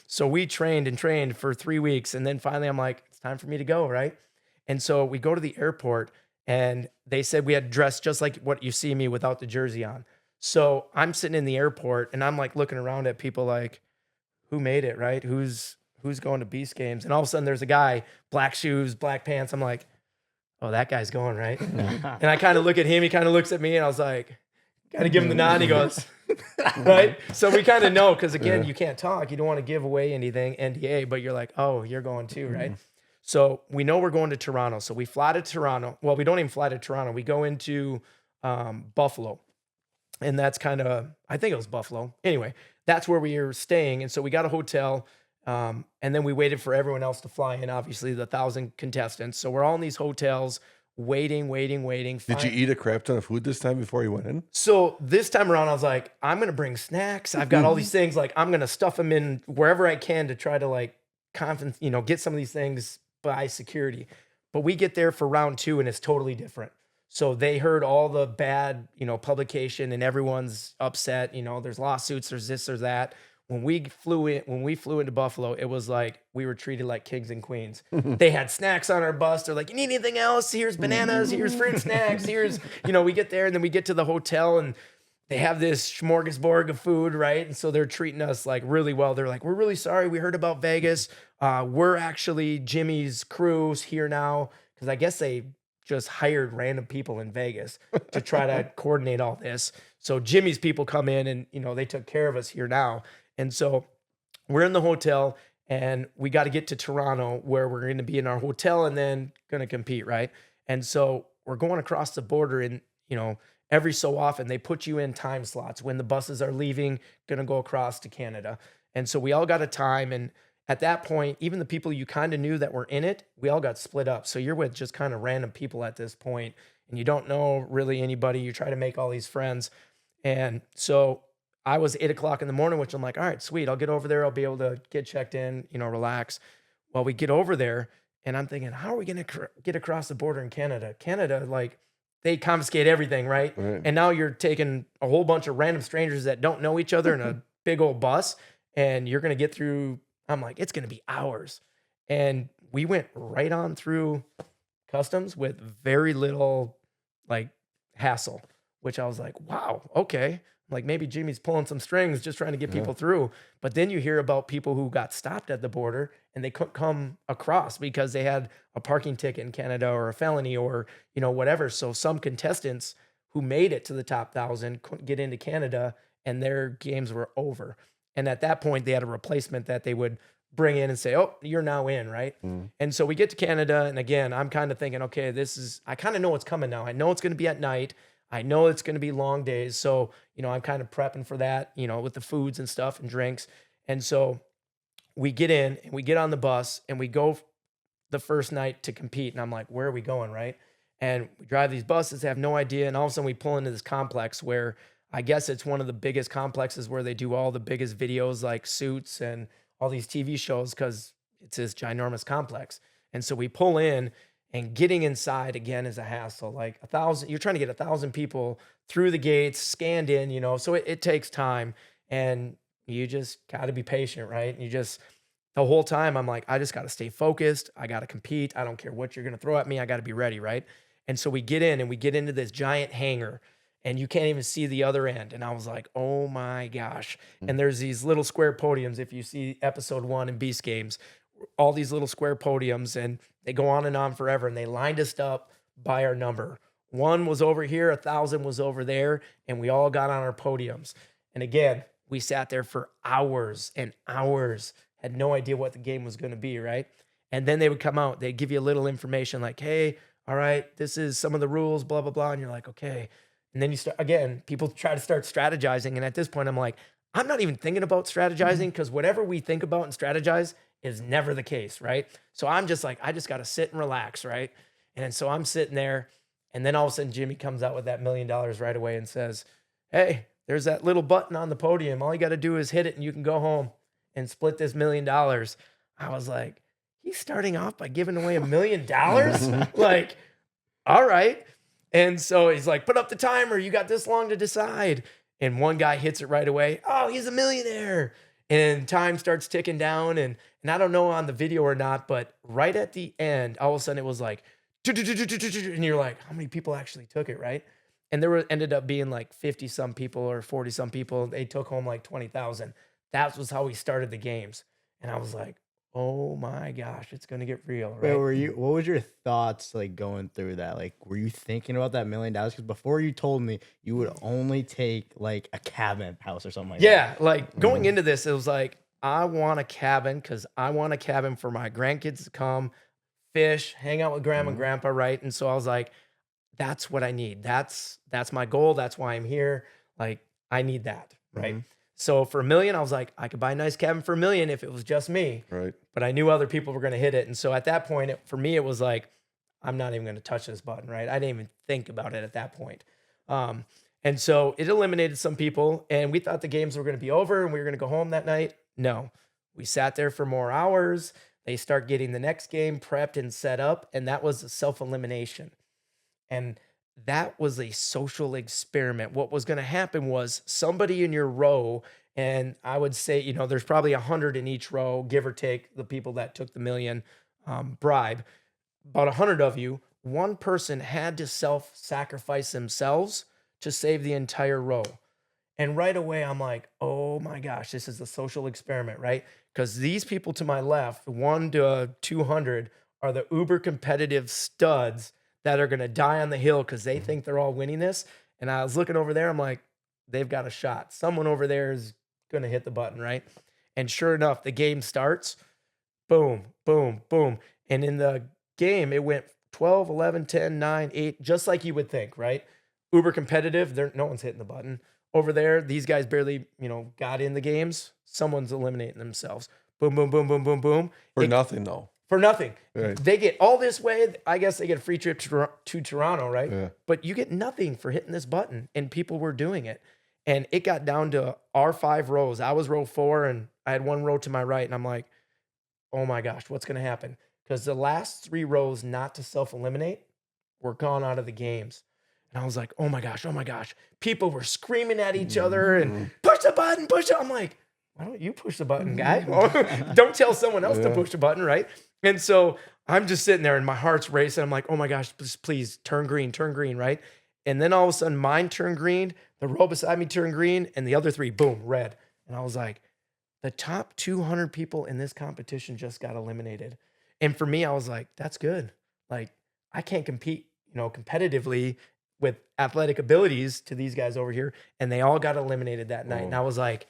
So we trained and trained for 3 weeks. And then finally, I'm like, it's time for me to go, right? And so we go to the airport, and they said we had dressed just like what you see me without the jersey on. So I'm sitting in the airport, and I'm like looking around at people like, who made it, right? Who's going to Beast Games? And all of a sudden there's a guy, black shoes, black pants. I'm like, oh, that guy's going, right? And I kind of look at him. He kind of looks at me, and I was like, got to give him the nod. And he goes, right? So we kind of know, because again, you can't talk. You don't want to give away anything, NDA, but you're like, oh, you're going too, right? So we know we're going to Toronto. So we fly to Toronto. Well, we don't even fly to Toronto. We go into Buffalo. And that's kind of, I think it was Buffalo. Anyway, that's where we were staying. And so we got a hotel. And then we waited for everyone else to fly in, obviously, the 1,000 contestants. So we're all in these hotels waiting. Did you eat a crap ton of food this time before you went in? So this time around, I was like, I'm going to bring snacks. I've got all these things. Like, I'm going to stuff them in wherever I can to try to like get some of these things by security. But we get there for round 2, and it's totally different. So they heard all the bad, publication, and everyone's upset. There's lawsuits, there's this, there's that. When we flew into Buffalo, it was like we were treated like kings and queens. They had snacks on our bus. They're like, you need anything else? Here's bananas, here's fruit snacks, here's, we get there, and then we get to the hotel, and they have this smorgasbord of food, right? And so they're treating us like really well. They're like, we're really sorry. We heard about Vegas. We're actually Jimmy's crews here now, because I guess they just hired random people in Vegas to try to coordinate all this. So Jimmy's people come in, and, they took care of us here now. And so we're in the hotel, and we got to get to Toronto, where we're going to be in our hotel and then going to compete, right? And so we're going across the border, and, every so often they put you in time slots when the buses are leaving, going to go across to Canada. And so we all got a time. And at that point, even the people you kind of knew that were in it, we all got split up. So you're with just kind of random people at this point, and you don't know really anybody. You try to make all these friends. And so I was 8 o'clock in the morning, which I'm like, all right, sweet. I'll get over there. I'll be able to get checked in, relax. Well, we get over there, and I'm thinking, how are we going to get across the border in Canada? Canada, like, they confiscate everything, right? And now you're taking a whole bunch of random strangers that don't know each other in a big old bus, and you're going to get through. I'm like, it's going to be hours. And we went right on through customs with very little like hassle, which I was like, wow, okay. Like maybe Jimmy's pulling some strings just trying to get people through. But then you hear about people who got stopped at the border and they couldn't come across because they had a parking ticket in Canada or a felony or, whatever. So some contestants who made it to the top 1,000 couldn't get into Canada and their games were over. And at that point, they had a replacement that they would bring in and say, oh, you're now in, right? And so we get to Canada. And again, I'm kind of thinking, okay, I kind of know what's coming now. I know it's going to be at night. I know it's going to be long days. So, I'm kind of prepping for that, with the foods and stuff and drinks. And so we get in and we get on the bus and we go the first night to compete. And I'm like, where are we going, right? And we drive these buses, have no idea. And all of a sudden we pull into this complex where I guess it's one of the biggest complexes where they do all the biggest videos like Suits and all these TV shows because it's this ginormous complex. And so we pull in and getting inside again is a hassle. Like 1,000, you're trying to get 1,000 people through the gates, scanned in, so it takes time and you just got to be patient, right? And the whole time I'm like, I just got to stay focused. I got to compete. I don't care what you're going to throw at me. I got to be ready, right? And so we get in and we get into this giant hangar and you can't even see the other end. And I was like, oh my gosh. And there's these little square podiums. If you see episode 1 in Beast Games, all these little square podiums and they go on and on forever. And they lined us up by our number. 1 was over here, 1,000 was over there. And we all got on our podiums. And again, we sat there for hours and hours, had no idea what the game was going to be, right? And then they would come out, they'd give you a little information like, hey, all right, this is some of the rules, blah, blah, blah. And you're like, okay. And then you start, again, people try to start strategizing. And at this point, I'm like, I'm not even thinking about strategizing because whatever we think about and strategize is never the case, right? So I'm just like, I just got to sit and relax, right? And so I'm sitting there. And then all of a sudden, Jimmy comes out with that $1 million right away and says, hey, there's that little button on the podium. All you got to do is hit it and you can go home and split this $1 million. I was like, he's starting off by giving away $1 million? Like, all right. And so he's like, put up the timer. You got this long to decide. And one guy hits it right away. Oh, he's a millionaire. And time starts ticking down. And I don't know on the video or not, but right at the end, all of a sudden it was like, and you're like, how many people actually took it, right? And there ended up being like 50 some people or 40 some people. They took home like 20,000. That was how we started the games. And I was like, oh my gosh, it's going to get real, right? Wait, what was your thoughts like going through that? Like, were you thinking about that $1 million? Because before you told me you would only take like a cabin house or something like that. Yeah, like going into this, it was like, I want a cabin because I want a cabin for my grandkids to come, fish, hang out with grandma and grandpa, right? And so I was like, that's what I need. That's my goal. That's why I'm here. Like, I need that, right? So for $1 million, I was like, I could buy a nice cabin for $1 million if it was just me. Right. But I knew other people were going to hit it. And so at that point, for me, it was like, I'm not even going to touch this button, right? I didn't even think about it at that point. And so it eliminated some people. And we thought the games were going to be over and we were going to go home that night. No. We sat there for more hours. They start getting the next game prepped and set up. And that was a self-elimination. And that was a social experiment. What was going to happen was somebody in your row, and I would say, there's probably 100 in each row, give or take the people that took the $1 million bribe. About 100 of you, one person had to self-sacrifice themselves to save the entire row. And right away, I'm like, oh my gosh, this is a social experiment, right? Because these people to my left, 1 to 200, are the uber competitive studs that are going to die on the hill because they think they're all winning this. And I was looking over there. I'm like, they've got a shot. Someone over there is going to hit the button, right? And sure enough, the game starts. Boom, boom, boom. And in the game, it went 12, 11, 10, 9, 8, just like you would think, right? Uber competitive. No one's hitting the button. Over there, these guys barely, got in the games. Someone's eliminating themselves. Boom, boom, boom, boom, boom, boom. For nothing, though. For nothing. Right. They get all this way. I guess they get a free trip to Toronto, right? Yeah. But you get nothing for hitting this button, and people were doing it. And it got down to our 5 rows. I was row 4, and I had 1 row to my right, and I'm like, oh my gosh, what's going to happen? Because the last 3 rows not to self-eliminate were gone out of the games. And I was like, oh my gosh, oh my gosh. People were screaming at each other and push the button, push it. I'm like, why don't you push the button, guy? Don't tell someone else to push the button, right? And so I'm just sitting there and my heart's racing. I'm like, oh my gosh, please turn green, right? And then all of a sudden mine turned green. the row beside me turned green, and the other 3, boom, red. And I was like, the top 200 people in this competition just got eliminated. And for me, I was like, that's good. Like, I can't compete, competitively with athletic abilities to these guys over here. And they all got eliminated that night. And I was like,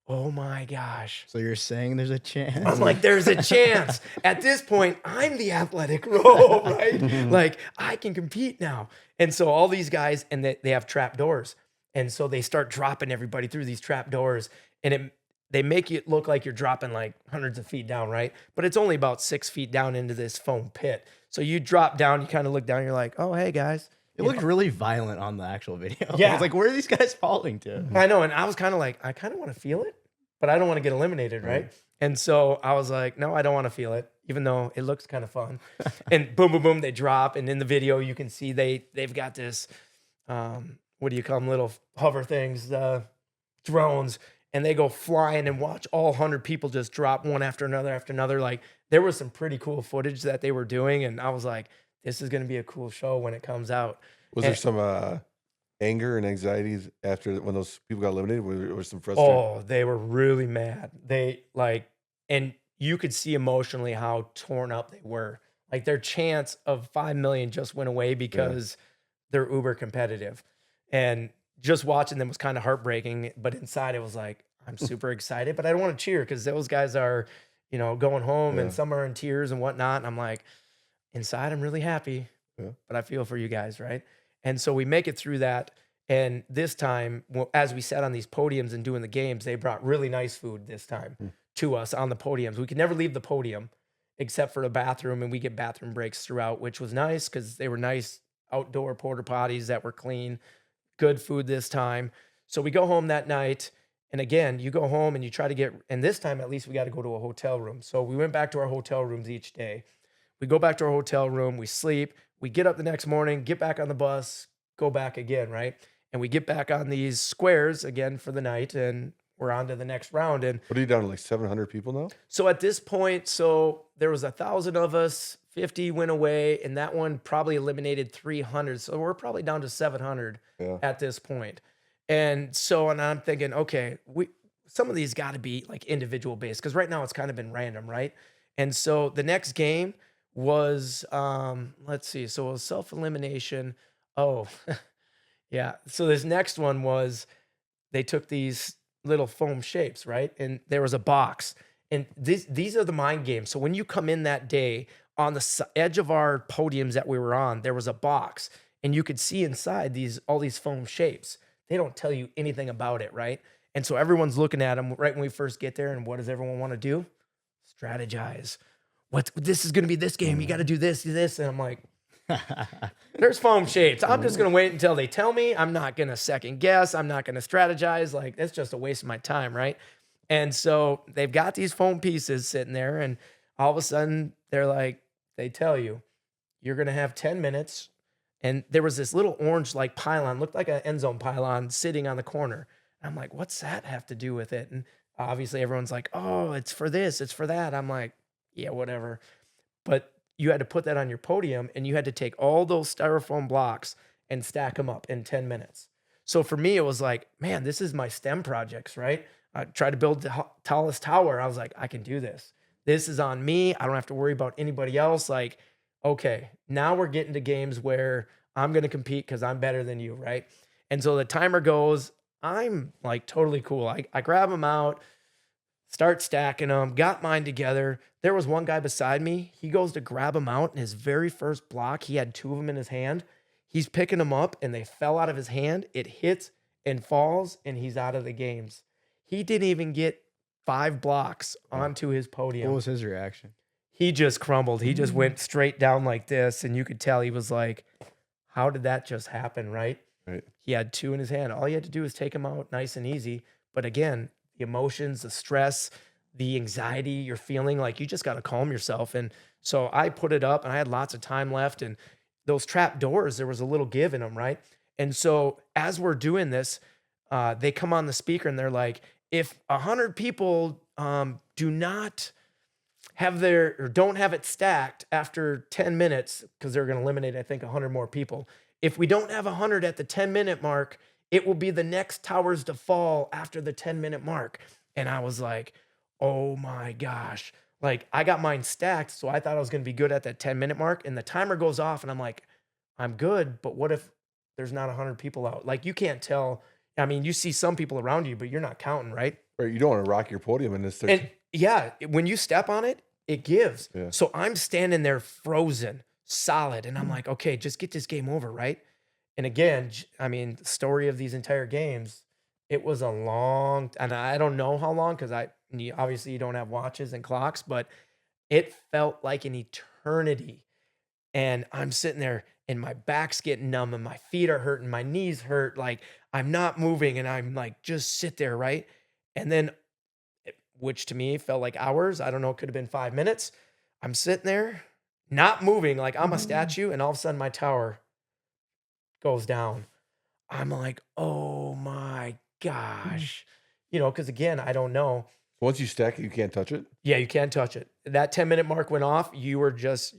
oh my gosh. So you're saying there's a chance? I'm like, there's a chance. At this point, I'm the athletic row, right? Like, I can compete now. And so all these guys, and they have trap doors. And so they start dropping everybody through these trap doors. And they make it look like you're dropping like hundreds of feet down, right? But it's only about 6 feet down into this foam pit. So you drop down, you kind of look down, you're like, oh, hey, guys. It looked really violent on the actual video. Yeah. I was like, where are these guys falling to? I know. And I was kind of like, I kind of want to feel it, but I don't want to get eliminated, right? And so I was like, no, I don't want to feel it, even though it looks kind of fun. And boom, boom, boom, they drop. And in the video, you can see they've got this, what do you call them, little hover things, drones. And they go flying, and watch all 100 people just drop one after another after another. Like, there was some pretty cool footage that they were doing. And I was like, this is going to be a cool show when it comes out. Was there some anger and anxieties after when those people got eliminated? Was some frustration? Oh, they were really mad. And you could see emotionally how torn up they were. Like, their chance of 5 million just went away because they're uber competitive. And just watching them was kind of heartbreaking. But inside it was like, I'm super excited, but I don't want to cheer because those guys are, going home and some are in tears and whatnot. And I'm like, inside, I'm really happy, but I feel for you guys, right? And so we make it through that. And this time, as we sat on these podiums and doing the games, they brought really nice food this time to us on the podiums. We could never leave the podium except for the bathroom, and we get bathroom breaks throughout, which was nice because they were nice outdoor porta potties that were clean, good food this time. So we go home that night. And again, you go home and you try to get, and this time at least we got to go to a hotel room. So we went back to our hotel rooms each day. We go back to our hotel room, we sleep, we get up the next morning, get back on the bus, go back again, right? And we get back on these squares again for the night, and we're on to the next round. And what are you down to, like 700 people now? So at this point, there was 1,000 of us, 50 went away, and that one probably eliminated 300. So we're probably down to 700 at this point. And I'm thinking, okay, some of these got to be like individual based, because right now it's kind of been random, right? And so the next game was, let's see, so it was self-elimination. Oh, yeah. So this next one was, they took these little foam shapes, right? And there was a box. And these are the mind games. So when you come in that day, on the edge of our podiums that we were on, there was a box, and you could see inside all these foam shapes. They don't tell you anything about it, right? And so everyone's looking at them right when we first get there, and what does everyone want to do? Strategize. This is going to be this game. You got to do this. And I'm like, there's foam shapes. I'm just going to wait until they tell me. I'm not going to second guess. I'm not going to strategize. Like, that's just a waste of my time, right? And so they've got these foam pieces sitting there, and all of a sudden they're like, they tell you, you're going to have 10 minutes. And there was this little orange like pylon, looked like an end zone pylon sitting on the corner. And I'm like, what's that have to do with it? And obviously everyone's like, oh, it's for this, it's for that. I'm like, yeah, whatever. But you had to put that on your podium, and you had to take all those styrofoam blocks and stack them up in 10 minutes. So for me, it was like, man, this is my STEM projects, right? I tried to build the tallest tower. I was like, I can do this. This is on me. I don't have to worry about anybody else. Like, okay, now we're getting to games where I'm going to compete because I'm better than you, right? And so the timer goes. I'm like totally cool. I grab them out, start stacking them, got mine together. There was one guy beside me. He goes to grab them out, and his very first block, he had 2 of them in his hand. He's picking them up, and they fell out of his hand. It hits and falls, and he's out of the games. He didn't even get 5 blocks onto his podium. What was his reaction? He just crumbled. He just went straight down like this, and you could tell he was like, how did that just happen, right? Right. He had 2 in his hand. All you had to do was take them out nice and easy. But again, the emotions, the stress, the anxiety you're feeling, like, you just got to calm yourself. And so I put it up, and I had lots of time left. And those trap doors, there was a little give in them, right? And so as we're doing this, they come on the speaker, and they're like, if 100 people do not have don't have it stacked after 10 minutes, because they're going to eliminate, I think, 100 more people. If we don't have 100 at the 10-minute mark, it will be the next towers to fall after the 10-minute mark. And I was like, oh my gosh. Like, I got mine stacked, so I thought I was going to be good at that 10-minute mark. And the timer goes off, and I'm like, I'm good, but what if there's not 100 people out? Like, you can't tell. I mean, you see some people around you, but you're not counting, right? Right, you don't want to rock your podium in this. And yeah, when you step on it, it gives. Yeah. So I'm standing there frozen, solid, and I'm like, okay, just get this game over, right? And again, I mean, the story of these entire games, it was a long, and I don't know how long, because obviously you don't have watches and clocks, but it felt like an eternity. And I'm sitting there and my back's getting numb and my feet are hurting, my knees hurt, like I'm not moving, and I'm like, just sit there, right? And then, which to me felt like hours. I don't know, it could have been 5 minutes. I'm sitting there, not moving, like I'm a statue, and all of a sudden my tower goes down. I'm like, oh my gosh. Because again, I don't know. Once you stack it, you can't touch it. Yeah, you can't touch it. That 10-minute mark went off. You were just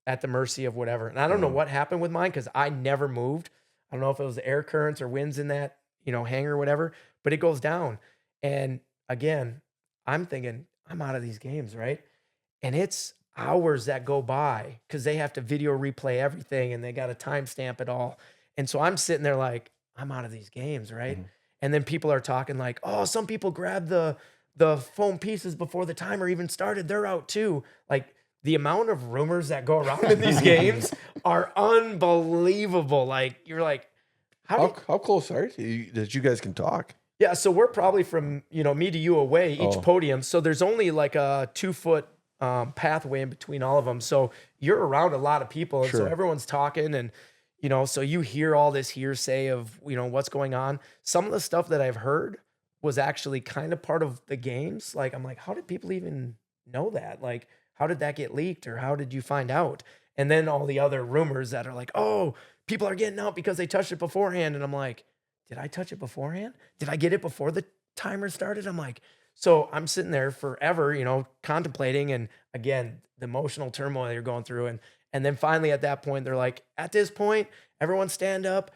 at the mercy of whatever. And I don't know what happened with mine, because I never moved. I don't know if it was the air currents or winds in that, hangar or whatever, but it goes down. And again, I'm thinking, I'm out of these games, right? And it's hours that go by because they have to video replay everything and they got to timestamp it all. And so I'm sitting there like, I'm out of these games, right? And then people are talking like, oh, some people grabbed the foam pieces before the timer even started. They're out too. Like, the amount of rumors that go around in these games are unbelievable. Like, you're like, how close are you that you guys can talk? Yeah, so we're probably from, me to you away, each podium. So there's only like a 2-foot pathway in between all of them. So you're around a lot of people. And so everyone's talking, and, so you hear all this hearsay of, what's going on. Some of the stuff that I've heard was actually kind of part of the games. Like, I'm like, how did people even know that? Like, how did that get leaked, or how did you find out? And then all the other rumors that are like, oh, people are getting out because they touched it beforehand. And I'm like, did I touch it beforehand? Did I get it before the timer started? I'm like, so I'm sitting there forever, contemplating. And again, the emotional turmoil you're going through. And then finally at that point, they're like, at this point, everyone stand up.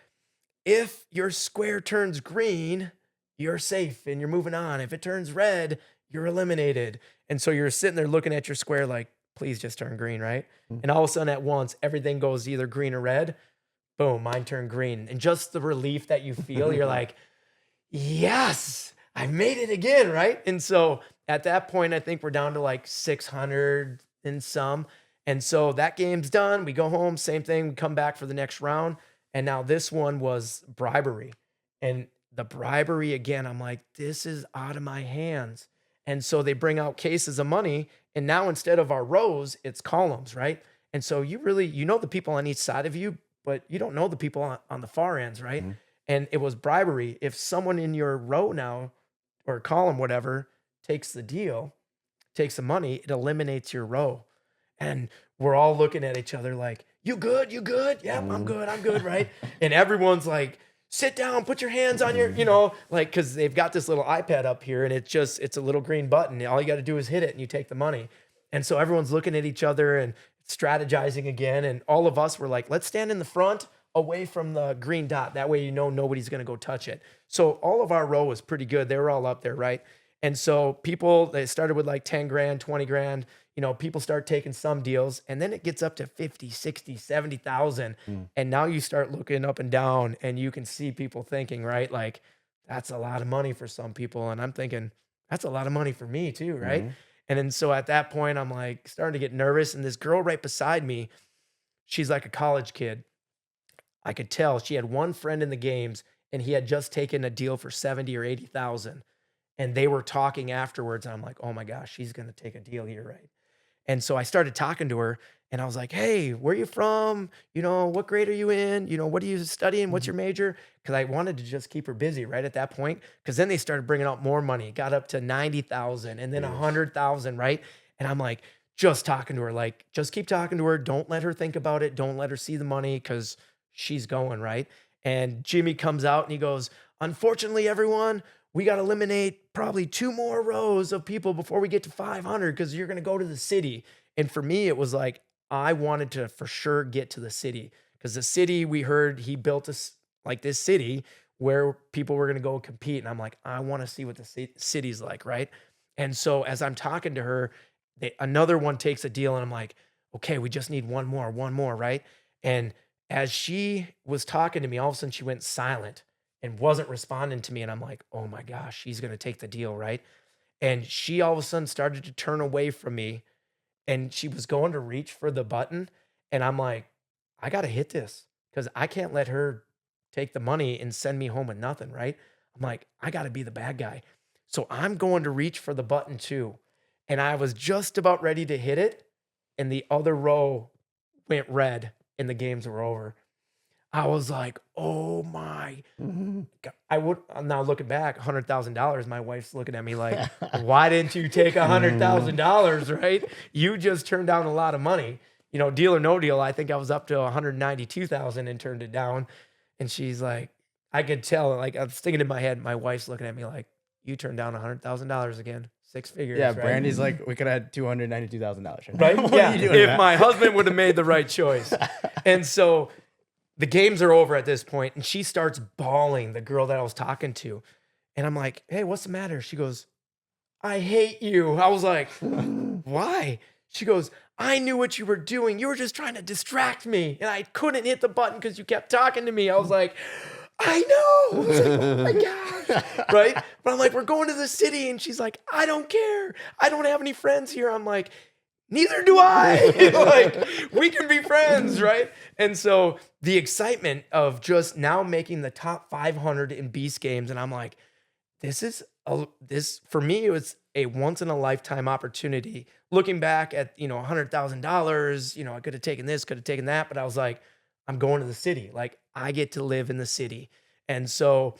If your square turns green, you're safe and you're moving on. If it turns red, you're eliminated. And so you're sitting there looking at your square like, please just turn green, right? And all of a sudden at once, everything goes either green or red. Boom, mine turned green. And just the relief that you feel, you're like, yes, I made it again, right? And so at that point, I think we're down to like 600 and some. And so that game's done. We go home, same thing. We come back for the next round. And now this one was bribery. And the bribery, again, I'm like, this is out of my hands. And so they bring out cases of money, and now instead of our rows, it's columns, right? And so you really, the people on each side of you, but you don't know the people on the far ends, right? And it was bribery. If someone in your row now, or column, whatever, takes the deal, takes the money, it eliminates your row. And we're all looking at each other like, you good? You good? Yep, I'm good, right? And everyone's like, sit down, put your hands on your, because they've got this little iPad up here, and it's a little green button. All you got to do is hit it and you take the money. And so everyone's looking at each other and strategizing again. And all of us were like, let's stand in the front away from the green dot. That way, nobody's going to go touch it. So all of our row was pretty good. They were all up there, right? And so people, they started with like 10 grand, 20 grand. People start taking some deals, and then it gets up to 50, 60, 70,000. And now you start looking up and down, and you can see people thinking, right? Like, that's a lot of money for some people. And I'm thinking, that's a lot of money for me too, right? And then so at that point, I'm like starting to get nervous. And this girl right beside me, she's like a college kid. I could tell she had one friend in the games, and he had just taken a deal for 70 or 80,000. And they were talking afterwards. And I'm like, oh my gosh, she's going to take a deal here, right? And so I started talking to her, and I was like, hey, where are you from? What grade are you in? What are you studying? What's your major? Because I wanted to just keep her busy right at that point. Because then they started bringing out more money, got up to 90,000 and then 100,000, right? And I'm like, just talking to her, like, just keep talking to her. Don't let her think about it. Don't let her see the money, because she's going, right? And Jimmy comes out and he goes, unfortunately, everyone, we got to eliminate probably 2 more rows of people before we get to 500, because you're going to go to the city. And for me, it was like, I wanted to for sure get to the city, because the city, we heard he built this city where people were going to go compete. And I'm like, I want to see what the city's like, right? And so as I'm talking to her, another one takes a deal, and I'm like, okay, we just need one more, right? And as she was talking to me, all of a sudden she went silent and wasn't responding to me. And I'm like, oh my gosh, she's going to take the deal, right? And she all of a sudden started to turn away from me, and she was going to reach for the button. And I'm like, I got to hit this because I can't let her take the money and send me home with nothing, right? I'm like, I got to be the bad guy. So I'm going to reach for the button too. And I was just about ready to hit it, and the other row went red and the games were over. I was like, oh my God. I'm now looking back, $100,000. My wife's looking at me like, why didn't you take $100,000, right? You just turned down a lot of money. You know, deal or no deal, I think I was up to 192,000 and turned it down. And she's like, I could tell, like, I was thinking in my head, my wife's looking at me like, you turned down $100,000 again. 6 figures. Yeah, right? Brandy's like, we could have had $292,000. Right? What Yeah. are you doing If that? my husband would have made the right choice. And so the games are over at this point, and she starts bawling, the girl that I was talking to. And I'm like, hey, what's the matter? She goes, I hate you. I was like, why? She goes, I knew what you were doing. You were just trying to distract me, and I couldn't hit the button because you kept talking to me. I was like, I know. I was like, oh my gosh. Right? But I'm like, we're going to the city. And she's like, I don't care. I don't have any friends here. I'm like, neither do I. Like, we can be friends, right? And so the excitement of just now making the top 500 in Beast Games, and I'm like, this for me, it was a once in a lifetime opportunity. Looking back at, $100,000, I could have taken this, could have taken that, but I was like, I'm going to the city. Like, I get to live in the city. And so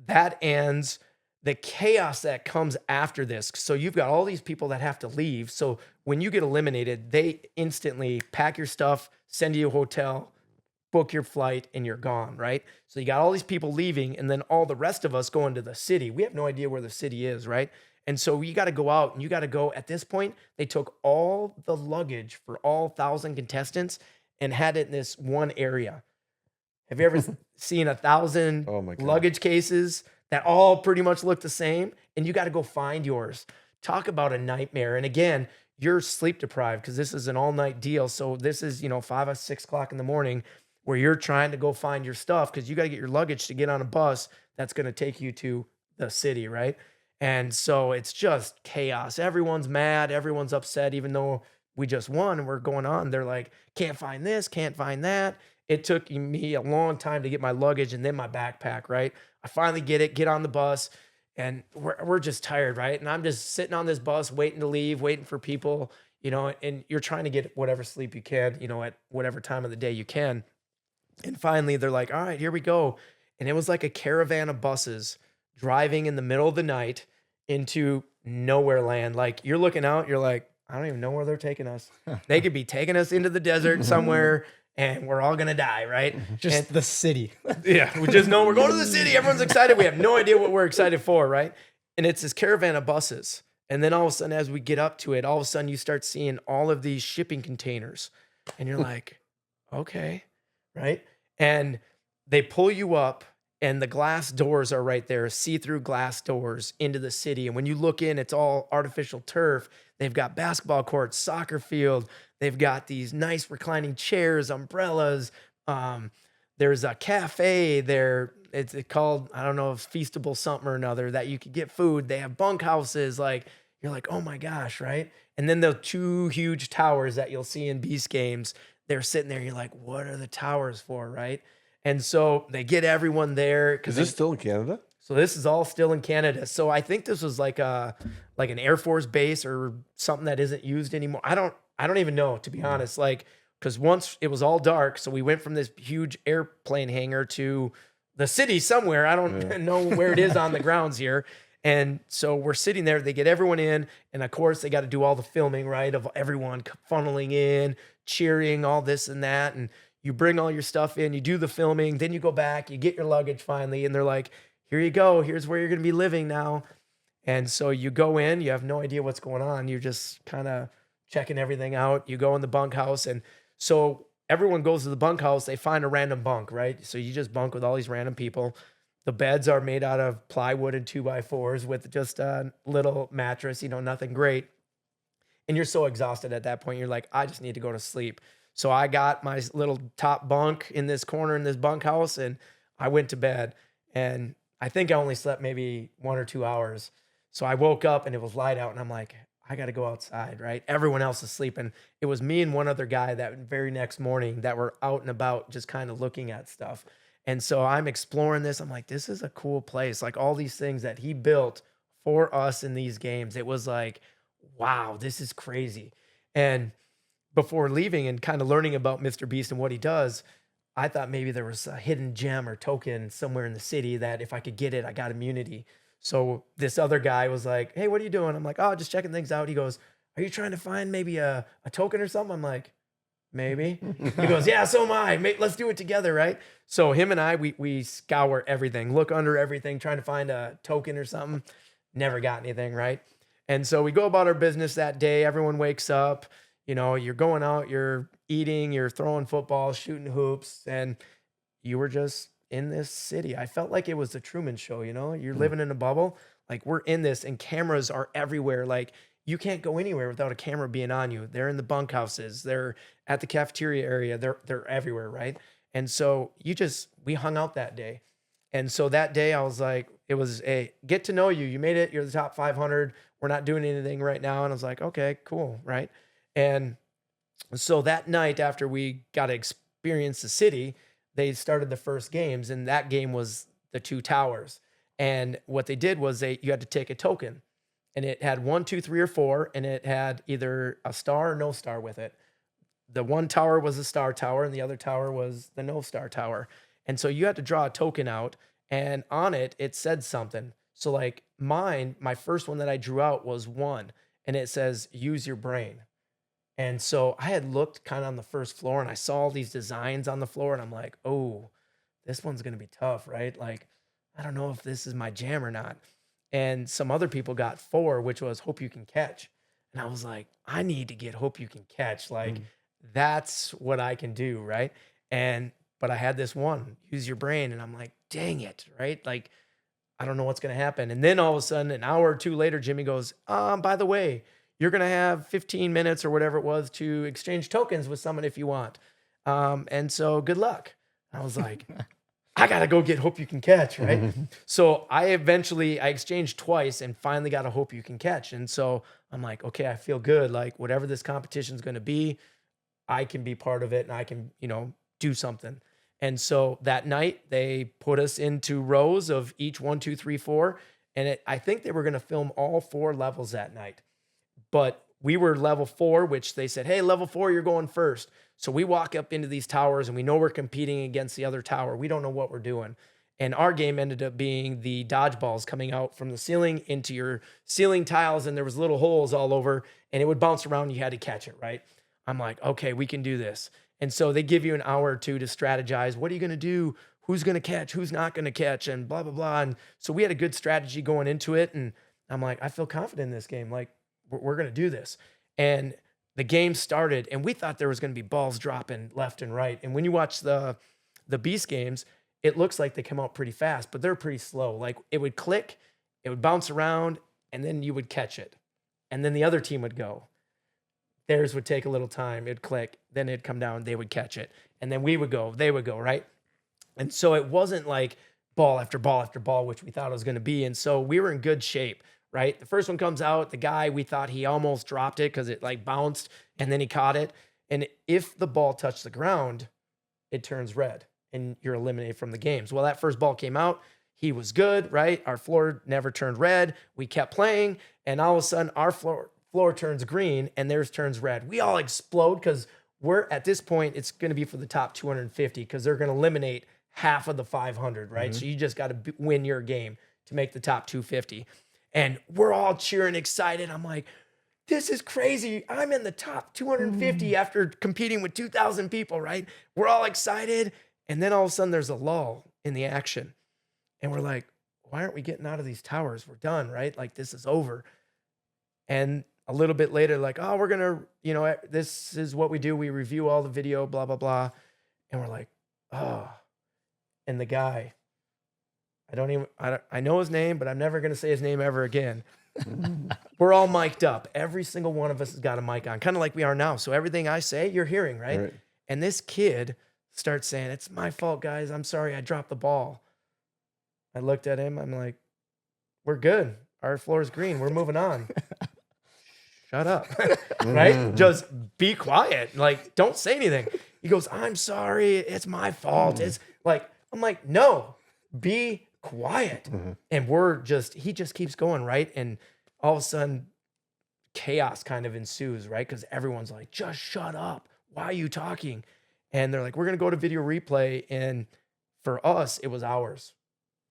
that ends the chaos that comes after this. So you've got all these people that have to leave. So when you get eliminated, they instantly pack your stuff, send you a hotel, book your flight, and you're gone, right? So you got all these people leaving, and then all the rest of us going to the city. We have no idea where the city is, right? And so you got to go out, and you got to go. At this point, they took all the luggage for all 1,000 contestants and had it in this one area. Have you ever seen 1,000 Oh my God. luggage cases that all pretty much look the same? And you got to go find yours. Talk about a nightmare. And again, you're sleep deprived because this is an all-night deal. So this is, 5 or 6 o'clock in the morning where you're trying to go find your stuff because you got to get your luggage to get on a bus that's going to take you to the city, right? And so it's just chaos. Everyone's mad. Everyone's upset, even though we just won and we're going on. They're like, can't find this, can't find that. It took me a long time to get my luggage and then my backpack, right? I finally get on the bus, and we're just tired, right? And I'm just sitting on this bus waiting to leave, waiting for people, and you're trying to get whatever sleep you can, at whatever time of the day you can. And finally they're like, all right, here we go. And it was like a caravan of buses driving in the middle of the night into nowhere land. Like, you're looking out, you're like, I don't even know where they're taking us. They could be taking us into the desert somewhere, and we're all gonna die, right? Just the city. Yeah, we just know we're going to the city. Everyone's excited. We have no idea what we're excited for, right? And it's this caravan of buses. And then all of a sudden, as we get up to it, all of a sudden you start seeing all of these shipping containers. And you're like, okay, right? And they pull you up, and the glass doors are right there, see-through glass doors into the city. And when you look in, it's all artificial turf. They've got basketball courts, soccer field. They've got these nice reclining chairs, umbrellas. There's a cafe there. It's called, I don't know, Feastable something or another, that you could get food. They have bunkhouses. Like, you're like, oh my gosh, right? And then the 2 huge towers that you'll see in Beast Games, they're sitting there. And you're like, what are the towers for, right? And so they get everyone there. Is this still in Canada? So this is all still in Canada. So I think this was like an Air Force base or something that isn't used anymore. I don't even know, to be honest. Like, because once it was all dark, so we went from this huge airplane hangar to the city somewhere. I don't know where it is on the grounds here. And so we're sitting there. They get everyone in, and of course they got to do all the filming, right, of everyone funneling in, cheering, all this and that. And you bring all your stuff in, you do the filming, then you go back, you get your luggage finally, and they're like, here you go. Here's where you're going to be living now. And so you go in, you have no idea what's going on. You're just kind of checking everything out. You go in the bunkhouse. And so everyone goes to the bunkhouse. They find a random bunk, right? So you just bunk with all these random people. The beds are made out of plywood and 2x4s with just a little mattress, nothing great. And you're so exhausted at that point. You're like, I just need to go to sleep. So I got my little top bunk in this corner in this bunkhouse and I went to bed. And I think I only slept maybe 1 or 2 hours. So I woke up and it was light out and I'm like, I got to go outside, right? Everyone else is sleeping. It was me and one other guy that very next morning that were out and about just kind of looking at stuff. And so I'm exploring this. I'm like, this is a cool place. Like all these things that he built for us in these games. It was like, wow, this is crazy. And before leaving and kind of learning about MrBeast and what he does, I thought maybe there was a hidden gem or token somewhere in the city that if I could get it, I got immunity. So this other guy was like, hey, what are you doing? I'm like, oh, just checking things out. He goes, are you trying to find maybe a token or something? I'm like, maybe. He goes, yeah, so am I. Let's do it together, right? So him and I, we scour everything, look under everything, trying to find a token or something. Never got anything, right? And so we go about our business that day. Everyone wakes up. You're going out, you're eating, you're throwing footballs, shooting hoops, and you were just in this city. I felt like it was the Truman Show, You're living in a bubble. Like we're in this and cameras are everywhere. Like you can't go anywhere without a camera being on you. They're in the bunkhouses. They're at the cafeteria area. They're everywhere, right? And so we hung out that day. And so that day I was like, it was a get to know you. You made it. You're the top 500. We're not doing anything right now. And I was like, okay, cool. Right. And so that night after we got to experience the city, they started the first games and that game was the 2 towers. And what they did was you had to take a token and it had 1, 2, 3, or 4. And it had either a star or no star with it. The one tower was a star tower and the other tower was the no star tower. And so you had to draw a token out and on it, it said something. So like my first one that I drew out was 1 and it says, use your brain. And so I had looked kind of on the first floor and I saw all these designs on the floor and I'm like, oh, this one's going to be tough, right? Like, I don't know if this is my jam or not. And some other people got 4, which was hope you can catch. And I was like, I need to get hope you can catch. Like, that's what I can do, right? But I had this one, use your brain. And I'm like, dang it, right? Like, I don't know what's going to happen. And then all of a sudden, an hour or 2 later, Jimmy goes, by the way, you're going to have 15 minutes or whatever it was to exchange tokens with someone if you want. And so good luck. I was like, I got to go get hope you can catch, right? So I exchanged twice and finally got a hope you can catch. And so I'm like, okay, I feel good. Like whatever this competition is going to be, I can be part of it and I can, do something. And so that night they put us into rows of each 1, 2, 3, 4. And I think they were going to film all 4 levels that night. But we were level 4, which they said, hey, level 4, you're going first. So we walk up into these towers and we know we're competing against the other tower. We don't know what we're doing. And our game ended up being the dodgeballs coming out from the ceiling into your ceiling tiles. And there was little holes all over and it would bounce around. And you had to catch it, right? I'm like, okay, we can do this. And so they give you an hour or 2 to strategize. What are you going to do? Who's going to catch? Who's not going to catch? And blah, blah, blah. And so we had a good strategy going into it. And I'm like, I feel confident in this game. Like, we're going to do this. And the game started and we thought there was going to be balls dropping left and right. And when you watch the Beast games, it looks like they come out pretty fast, but they're pretty slow. Like it would click, it would bounce around, and then you would catch it. And then the other team would go. Theirs would take a little time. It'd click, then it'd come down, they would catch it. And then we would go, they would go, right? And so it wasn't like ball after ball after ball, which we thought it was going to be. And so we were in good shape. Right? The first one comes out, the guy, we thought he almost dropped it because it like bounced and then he caught it. And if the ball touched the ground, it turns red and you're eliminated from the games. Well, that first ball came out. He was good, right? Our floor never turned red. We kept playing and all of a sudden our floor turns green and theirs turns red. We all explode because we're at this point, it's going to be for the top 250 because they're going to eliminate half of the 500, right? So you just got to win your game to make the top 250. And we're all cheering, excited. I'm like, this is crazy. I'm in the top 250 after competing with 2,000 people, right? We're all excited. And then all of a sudden there's a lull in the action. And we're like, why aren't we getting out of these towers? We're done, right? Like this is over. And a little bit later, like, oh, we're going to, this is what we do. We review all the video, blah, blah, blah. And we're like, oh. And the guy, I know his name, but I'm never going to say his name ever again. We're all mic'd up. Every single one of us has got a mic on, kind of like we are now. So everything I say, you're hearing, right? And this kid starts saying, "It's my fault, guys. I'm sorry. I dropped the ball." I looked at him. I'm like, "We're good. Our floor is green. We're moving on." Shut up, right? Just be quiet. Like, don't say anything. He goes, "I'm sorry. It's my fault." It's like, I'm like, no, be quiet. And he just keeps going, right? And all of a sudden, chaos kind of ensues, right? Because everyone's like, "Just shut up. Why are you talking?" And they're like, "We're going to go to video replay." And for us, it was hours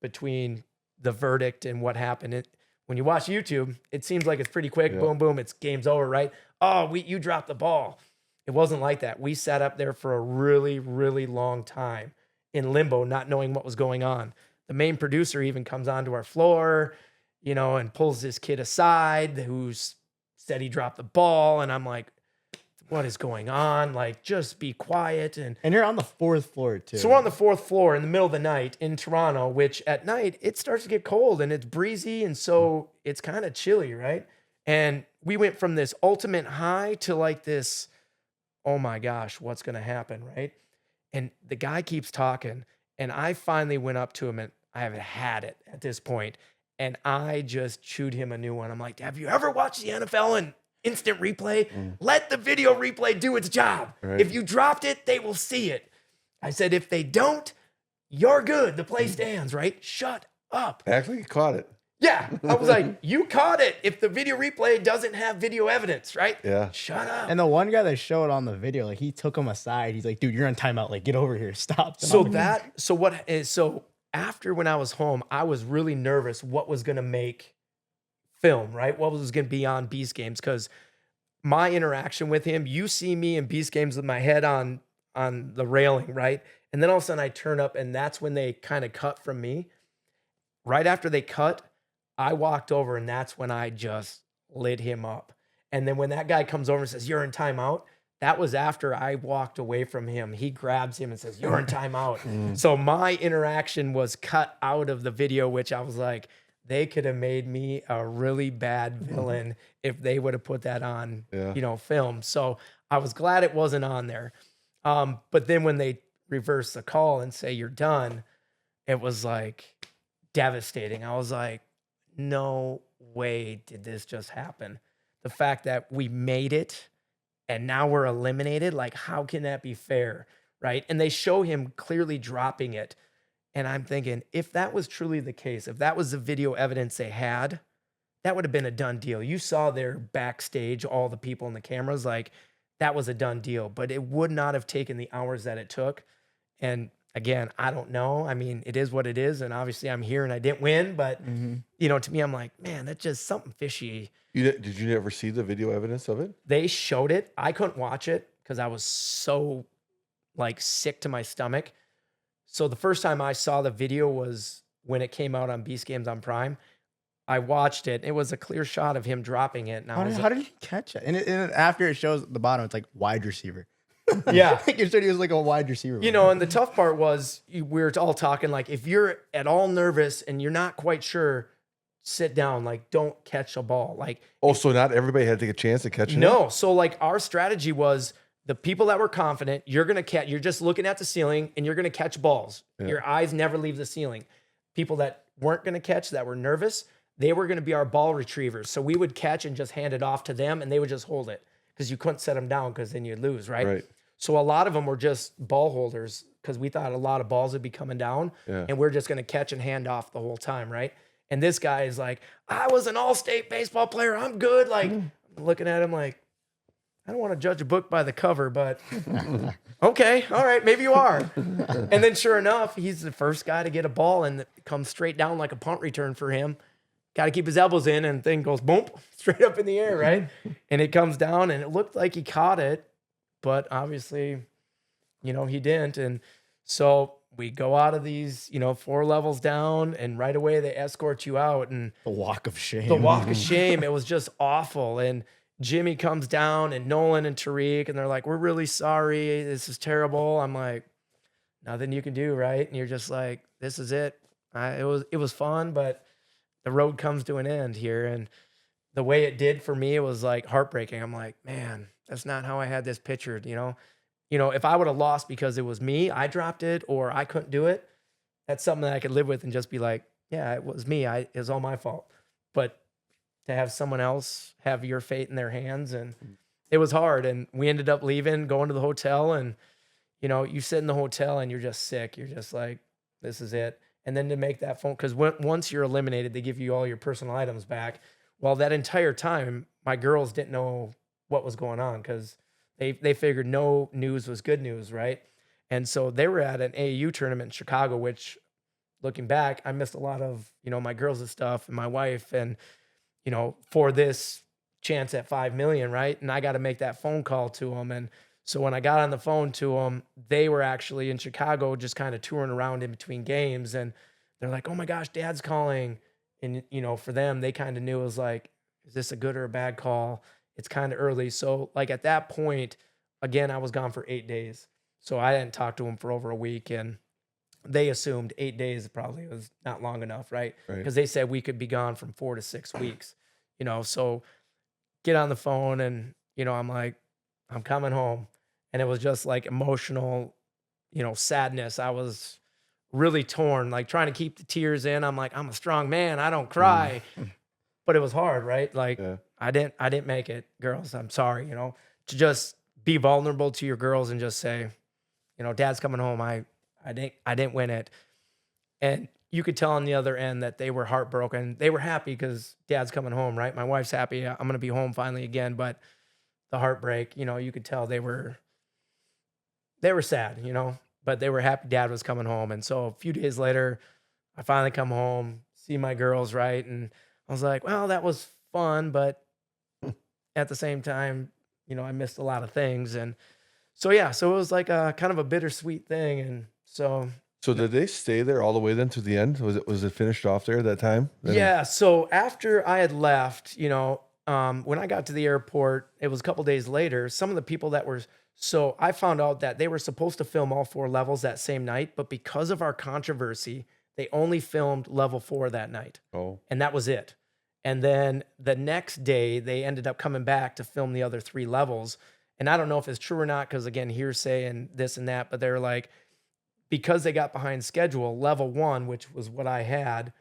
between the verdict and what happened. When you watch YouTube, it seems like it's pretty quick. Boom, boom, it's game's over, right? "Oh, you dropped the ball." It wasn't like that. We sat up there for a really, really long time in limbo, not knowing what was going on. The main producer even comes onto our floor, and pulls this kid aside who's said he dropped the ball. And I'm like, what is going on? Like, just be quiet. And you're on the 4th floor too. so we're on the 4th floor in the middle of the night in Toronto, which at night it starts to get cold and it's breezy. And so it's kind of chilly, right? And we went from this ultimate high to like this, oh my gosh, what's going to happen, right? And the guy keeps talking. And I finally went up to him, and I haven't had it at this point. And I just chewed him a new one. I'm like, "Have you ever watched the NFL in instant replay? Let the video replay do its job. Right. If you dropped it, they will see it." I said, "If they don't, you're good. The play stands," right? Shut up. Actually, you caught it. Yeah. I was like, "You caught it. If the video replay doesn't have video evidence," right? Yeah. Shut up. And the one guy that showed on the video, like, he took him aside. He's like, "Dude, you're on timeout. Like, get over here. Stop." So after when I was home, I was really nervous what was going to make film, right? What was going to be on Beast Games? Because my interaction with him, you see me in Beast Games with my head on the railing, right? And then all of a sudden I turn up, and that's when they kind of cut from me. Right after they cut, I walked over, and that's when I just lit him up. And then when that guy comes over and says, "You're in timeout," that was after I walked away from him. He grabs him and says, "You're in timeout." So my interaction was cut out of the video, which I was like, they could have made me a really bad villain if they would have put that on, film. So I was glad it wasn't on there. But then when they reverse the call and say you're done, it was like devastating. I was like, no way did this just happen. The fact that we made it and now we're eliminated, like, how can that be fair, right? And they show him clearly dropping it. And I'm thinking, if that was truly the case, if that was the video evidence they had, that would have been a done deal. You saw their backstage, all the people in the cameras, like, that was a done deal. But it would not have taken the hours that it took. And again, I don't know. I mean, it is what it is. And obviously I'm here and I didn't win. But, to me, I'm like, man, that's just something fishy. Did you ever see the video evidence of it? They showed it. I couldn't watch it because I was so, like, sick to my stomach. So the first time I saw the video was when it came out on Beast Games on Prime. I watched it. It was a clear shot of him dropping it. And how did he catch it? And after it shows at the bottom, it's like wide receiver. Yeah. You said he was like a wide receiver. And the tough part was we were all talking, like, if you're at all nervous and you're not quite sure, sit down. Like, don't catch a ball. Like, so not everybody had to take a chance at catching it? No. So, like, our strategy was the people that were confident, you're just looking at the ceiling and you're going to catch balls. Yeah. Your eyes never leave the ceiling. People that weren't going to catch, that were nervous, they were going to be our ball retrievers. So we would catch and just hand it off to them, and they would just hold it because you couldn't set them down because then you'd lose, right? So a lot of them were just ball holders because we thought a lot of balls would be coming down, and we're just going to catch and hand off the whole time, right? And this guy is like, "I was an all-state baseball player. I'm good." Like, I'm looking at him like, I don't want to judge a book by the cover, but okay, all right, maybe you are. And then sure enough, he's the first guy to get a ball, and it comes straight down like a punt return for him. Got to keep his elbows in, and the thing goes boom, straight up in the air, right? And it comes down, and it looked like he caught it, but obviously, he didn't. And so we go out of these, 4 levels down, and right away they escort you out. And the walk of shame. It was just awful. And Jimmy comes down, and Nolan and Tariq, and they're like, "We're really sorry. This is terrible." I'm like, nothing you can do, right? And you're just like, this is it. It was fun, but the road comes to an end here. And the way it did for me, it was like heartbreaking. I'm like, man, that's not how I had this pictured, you know? If I would have lost because it was me, I dropped it, or I couldn't do it, that's something that I could live with and just be like, yeah, it was me. It was all my fault. But to have someone else have your fate in their hands, and it was hard. And we ended up leaving, going to the hotel, and you sit in the hotel and you're just sick. You're just like, this is it. And then to make that phone, because once you're eliminated, they give you all your personal items back. Well, that entire time, my girls didn't know what was going on because they figured no news was good news, right? And so they were at an AAU tournament in Chicago, which, looking back, I missed a lot of, my girls' stuff and my wife, and, for this chance at 5 million, right? And I got to make that phone call to them. And so when I got on the phone to them, they were actually in Chicago just kind of touring around in between games. And they're like, oh my gosh, Dad's calling. And, for them, they kind of knew it was like, is this a good or a bad call? It's kind of early. So like at that point, again, I was gone for 8 days. So I didn't talk to them for over a week. And they assumed 8 days probably was not long enough, right? Because they said we could be gone from 4 to 6 weeks, so get on the phone and, I'm like, I'm coming home. And it was just like emotional, sadness. I was really torn, like trying to keep the tears in. I'm like, I'm a strong man. I don't cry. But it was hard, right? Like I didn't make it, girls. I'm sorry, to just be vulnerable to your girls and just say, Dad's coming home. I didn't win it. And you could tell on the other end that they were heartbroken. They were happy because Dad's coming home, right? My wife's happy. I'm going to be home finally again. But the heartbreak, you could tell they were sad, but they were happy Dad was coming home. And so a few days later, I finally come home, see my girls, right? And I was like, well, that was fun. But at the same time, I missed a lot of things. And so, yeah, so it was like a kind of a bittersweet thing. And so did they stay there all the way then to the end? Was it finished off there at that time? Yeah. So after I had left, when I got to the airport, it was a couple days later, some of the people that were, so I found out that they were supposed to film all 4 levels that same night, but because of our controversy, they only filmed level 4 that night. Oh. And that was it. And then the next day, they ended up coming back to film the other 3 levels. And I don't know if it's true or not, because again, hearsay and this and that, but they're like, because they got behind schedule, level 1, which was what I had,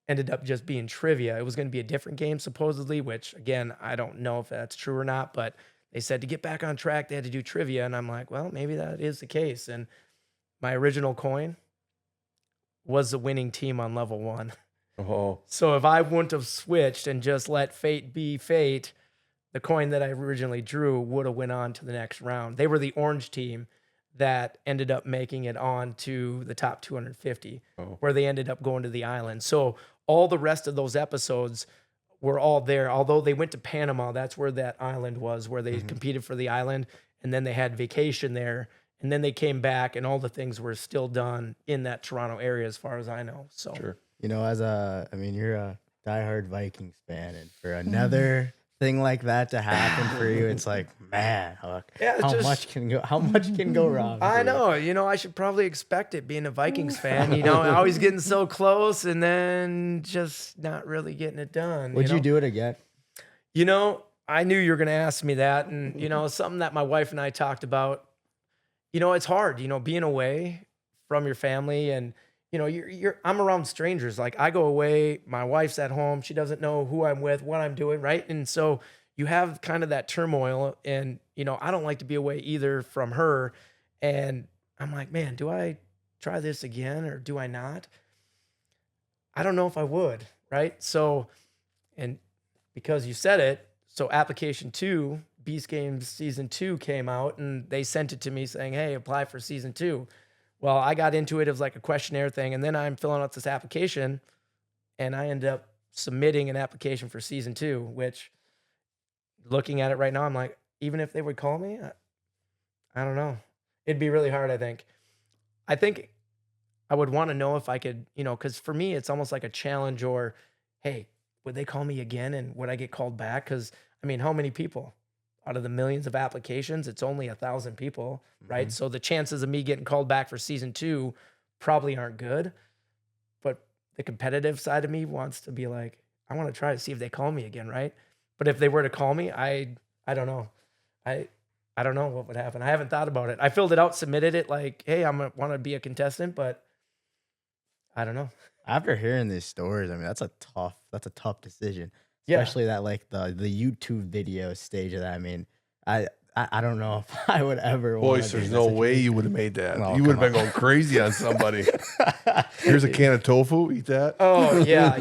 ended up just being trivia. It was going to be a different game, supposedly, which again, I don't know if that's true or not, but they said to get back on track, they had to do trivia. And I'm like, well, maybe that is the case. And my original coin was the winning team on level 1. Oh. So if I wouldn't have switched and just let fate be fate, the coin that I originally drew would have went on to the next round. They were the orange team that ended up making it on to the top 250, where they ended up going to the island. So all the rest of those episodes were all there. Although they went to Panama, that's where that island was, where they competed for the island. And then they had vacation there. And then they came back and all the things were still done in that Toronto area, as far as I know. So, Sure. you're a diehard Vikings fan, and for another thing like that to happen for you, it's like, man, how much can go wrong? I know, I should probably expect it being a Vikings fan, always getting so close and then just not really getting it done. Would you do it again? I knew you were going to ask me that. And, something that my wife and I talked about, it's hard, being away from your family and, I'm around strangers. Like I go away, my wife's at home. She doesn't know who I'm with, what I'm doing. Right. And so you have kind of that turmoil and, I don't like to be away either from her. And I'm like, man, do I try this again or do I not? I don't know if I would. Right. So, and because you said it, so application 2, Beast Games season 2 came out and they sent it to me saying, hey, apply for season 2. Well, I got into it as like a questionnaire thing, and then I'm filling out this application, and I end up submitting an application for season 2, which, looking at it right now, I'm like, even if they would call me, I don't know. It'd be really hard, I think. I think I would want to know if I could, because for me, it's almost like a challenge or, hey, would they call me again, and would I get called back? Because, how many people? Out of the millions of applications, it's only 1,000 people, right? So the chances of me getting called back for season 2 probably aren't good. But the competitive side of me wants to be like, I want to try to see if they call me again, right? But if they were to call me, I don't know. I don't know what would happen. I haven't thought about it. I filled it out, submitted it like, hey, want to be a contestant, but I don't know. After hearing these stories, I mean, that's a tough decision. Yeah. Especially that like the YouTube video stage of that. I mean, I don't know if I would ever Boyce, there's no way you would have made that. Oh, you would have come been going crazy on somebody. Here's a can of tofu. Eat that. Oh yeah,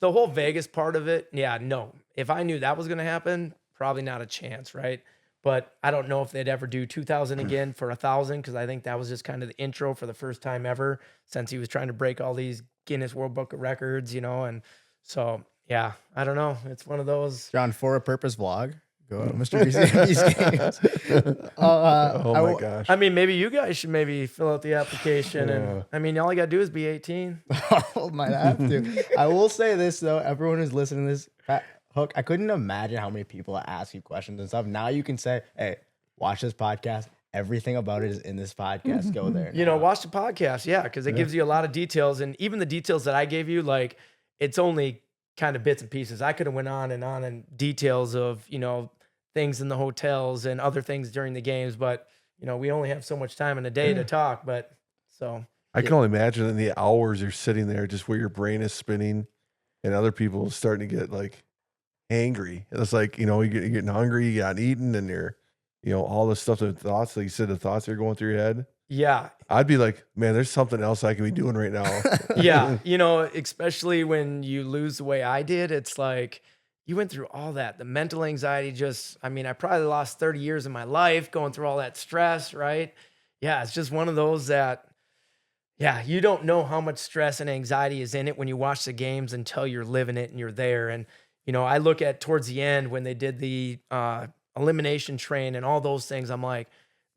the whole Vegas part of it. Yeah, no. If I knew that was going to happen, probably not a chance, right? But I don't know if they'd ever do 2,000 again for 1,000 because I think that was just kind of the intro for the first time ever since he was trying to break all these Guinness World Book of Records, and so yeah, I don't know. It's one of those. John, for a purpose vlog. Go on, MrBeast Games. Oh my gosh. I mean, maybe you guys should maybe fill out the application, and I mean, all you gotta do is be 18. Might have to. I will say this though, everyone who's listening to this, Hook, I couldn't imagine how many people ask you questions and stuff. Now you can say, "Hey, watch this podcast. Everything about it is in this podcast. Go there." Watch the podcast, yeah, because it gives you a lot of details, and even the details that I gave you, like it's only kind of bits and pieces. I could have went on and details of things in the hotels and other things during the games, but we only have so much time in a day to talk. But so I can only imagine in the hours you're sitting there, just where your brain is spinning, and other people starting to get like angry. And it's like you're getting hungry, you got eaten, and you're all the stuff, the thoughts, like you said, the thoughts that are going through your head. Yeah, I'd be like, man, there's something else I can be doing right now. Yeah, especially when you lose the way I did, it's like you went through all that, the mental anxiety. I probably lost 30 years of my life going through all that stress, right? Yeah, it's just one of those that, yeah, you don't know how much stress and anxiety is in it when you watch the games until you're living it and you're there. And, I look at towards the end when they did the elimination train and all those things, I'm like,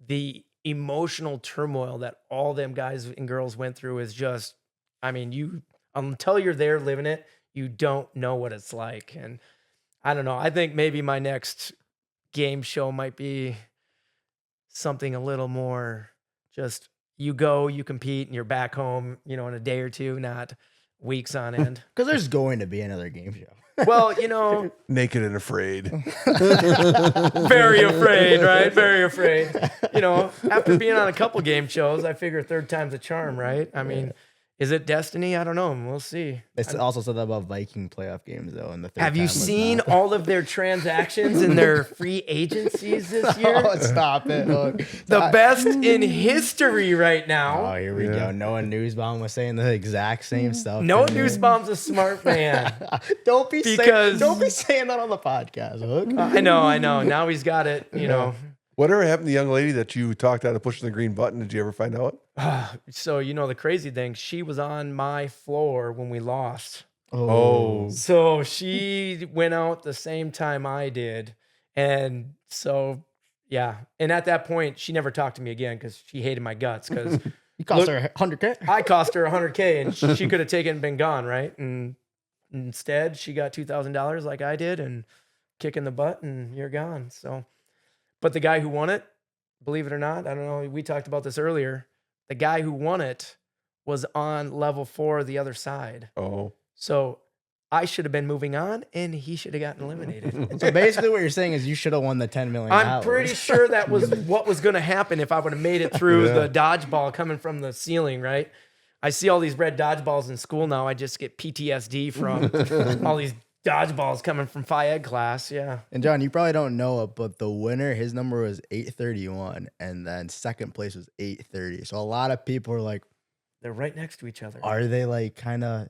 the emotional turmoil that all them guys and girls went through is just, until you're there living it, you don't know what it's like. And I don't know. I think maybe my next game show might be something a little more just you go, you compete, and you're back home, in a day or two, not weeks on end. Because there's going to be another game show. Well, Naked and afraid. Very afraid, right? Very afraid. After being on a couple game shows, I figure third time's a charm, right? I mean, is it destiny? I don't know. We'll see. It's also said that about Viking playoff games, though. And have you seen all of their transactions and their free agencies this year? Oh, stop it. Look. The best in history right now. Oh, here we go. Noah Newsbaum was saying the exact same stuff. Noah Newsbaum's a smart man. Don't be saying that on the podcast. Look. I know. Now he's got it, Whatever happened to the young lady that you talked out of pushing the green button? Did you ever find out? So, the crazy thing, she was on my floor when we lost. Oh. So she went out the same time I did. And so, yeah. And at that point, she never talked to me again because she hated my guts. Because you cost her $100K. I cost her $100K and she could have taken and been gone, right? And instead, she got $2,000 like I did and kick in the butt and you're gone. So, but the guy who won it, believe it or not, I don't know, we talked about this earlier. The guy who won it was on level 4, the other side. Oh. So I should have been moving on and he should have gotten eliminated. So basically what you're saying is you should have won the $10 million. I'm pretty sure that was what was going to happen if I would have made it through the dodgeball coming from the ceiling, right? I see all these red dodgeballs in school now. I just get PTSD from all these dodgeballs coming from Phi Ed class. Yeah. And John, you probably don't know it, but the winner, his number was 831, and then second place was 830. So a lot of people are like, they're right next to each other. Are they like kind of,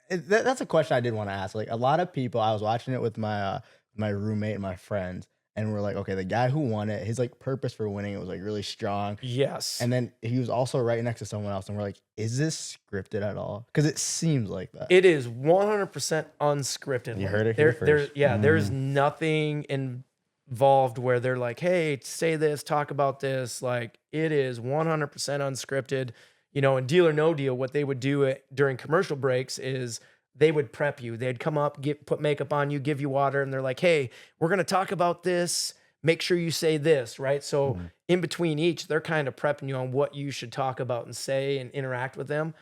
that's a question I did want to ask. Like a lot of people, I was watching it with my my roommate and my friends, and we're like, okay, the guy who won it, his like purpose for winning it was like really strong. Yes. And then he was also right next to someone else, and we're like, is this scripted at all? Because it seems like that. It is 100% unscripted. You heard it here first. There's nothing involved where they're like, hey, say this, talk about this. Like it is 100% unscripted. And Deal or No Deal, what they would do during commercial breaks is they would prep you. They'd come up, put makeup on you, give you water, and they're like, hey, we're going to talk about this. Make sure you say this, right? So in between each, they're kind of prepping you on what you should talk about and say and interact with them.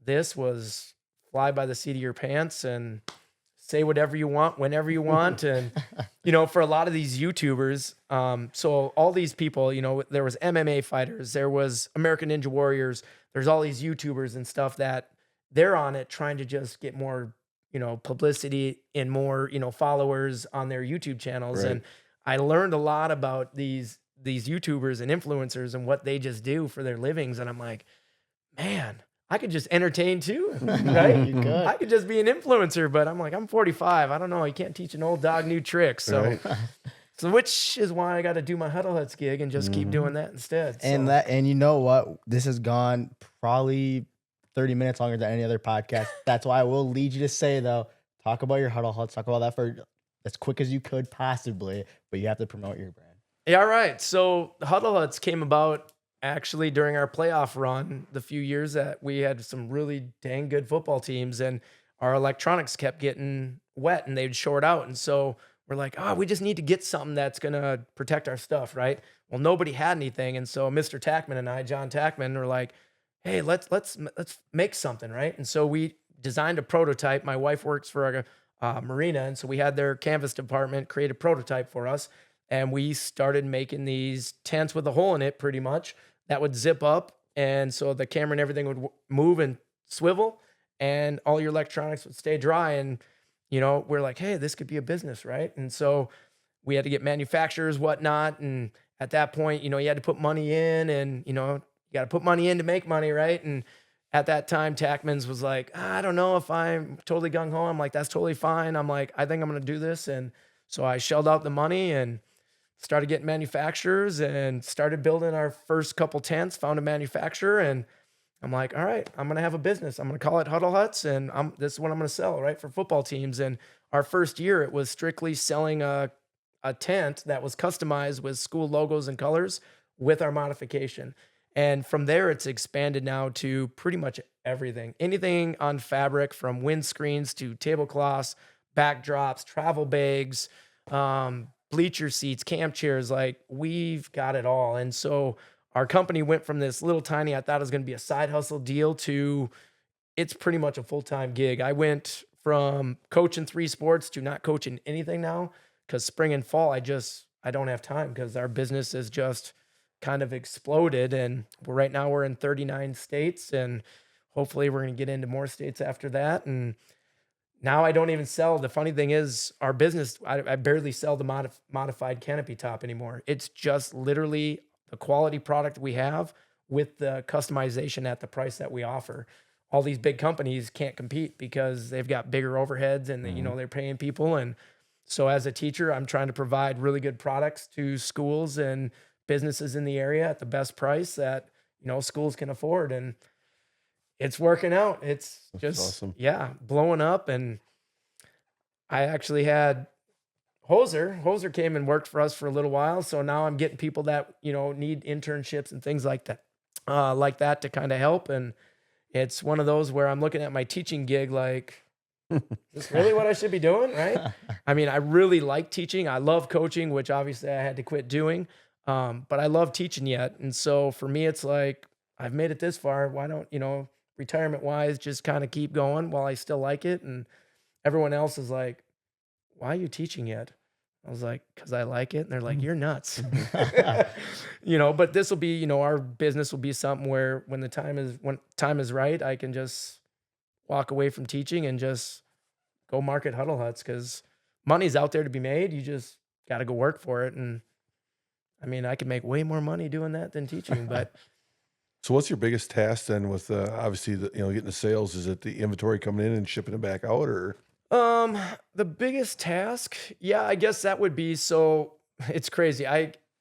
this was fly by the seat of your pants and say whatever you want, whenever you want. And, for a lot of these YouTubers, so all these people, there was MMA fighters, there was American Ninja Warriors, there's all these YouTubers and stuff that they're on it trying to just get more, publicity and more, followers on their YouTube channels. Right. And I learned a lot about these YouTubers and influencers and what they just do for their livings. And I'm like, man, I could just entertain too, right? You could. I could just be an influencer, but I'm like, I'm 45. I don't know. You can't teach an old dog new tricks. So, Right. so which is why I got to do my Huddle Huts gig and just keep doing that instead. And So, and you know what? This has gone probably 30 minutes longer than any other podcast. That's why I will lead you to say, though, talk about your Huddle Huts, talk about that for as quick as you could possibly, but you have to promote your brand. yeah, all right. So the Huddle Huts came about actually during our playoff run, the few years that we had some really dang good football teams, and our electronics kept getting wet and they'd short out. And so we're like, we just need to get something that's going to protect our stuff, right? Well, nobody had anything. And so Mr. Tackman and I, John Tackman, were like, hey, let's make something, right? And so we designed a prototype. My wife works for a marina, and so we had their canvas department create a prototype for us. And we started making these tents with a hole in it pretty much that would zip up. And so the camera and everything would move and swivel and all your electronics would stay dry. And, we're like, hey, this could be a business, right? And so we had to get manufacturers, whatnot. And at that point, you had to put money in and, you got to put money in to make money, right? And at that time, Tackman's was like, I don't know if I'm totally gung-ho. I'm like, that's totally fine. I'm like, I think I'm going to do this. And so I shelled out the money and started getting manufacturers and started building our first couple tents, found a manufacturer, and I'm like, all right, I'm going to have a business. I'm going to call it Huddle Huts, and this is what I'm going to sell, right, for football teams. And our first year, it was strictly selling a tent that was customized with school logos and colors with our modification. And from there, it's expanded now to pretty much everything. Anything on fabric, from windscreens to tablecloths, backdrops, travel bags, bleacher seats, camp chairs, like we've got it all. And so our company went from this little tiny, I thought it was going to be a side hustle deal, to it's pretty much a full-time gig. I went from coaching 3 sports to not coaching anything now, because spring and fall, I don't have time, because our business is just kind of exploded. And right now we're in 39 states, and hopefully we're going to get into more states after that. And now I don't even sell. The funny thing is, our business, I barely sell the modified canopy top anymore. It's just literally the quality product we have with the customization at the price that we offer. All these big companies can't compete because they've got bigger overheads and they're paying people. And so as a teacher, I'm trying to provide really good products to schools and businesses in the area at the best price that, schools can afford. And it's working out. It's That's just, awesome. blowing up. And I actually had Hoser came and worked for us for a little while. So now I'm getting people that, need internships and things like that to kind of help. And it's one of those where I'm looking at my teaching gig like, is this really what I should be doing? Right. I mean, I really like teaching. I love coaching, which obviously I had to quit doing. But I love teaching yet. And so for me, it's like, I've made it this far. Why don't, retirement wise, just kind of keep going while I still like it. And everyone else is like, why are you teaching yet? I was like, because I like it. And they're like, you're nuts. But this will be, our business will be something where when time is right, I can just walk away from teaching and just go market Huddle Huts, because money's out there to be made. You just got to go work for it. And I mean, I could make way more money doing that than teaching, but So what's your biggest task then with obviously getting the sales? Is it the inventory coming in and shipping it back out, or? The biggest task, I guess that would be, so it's crazy.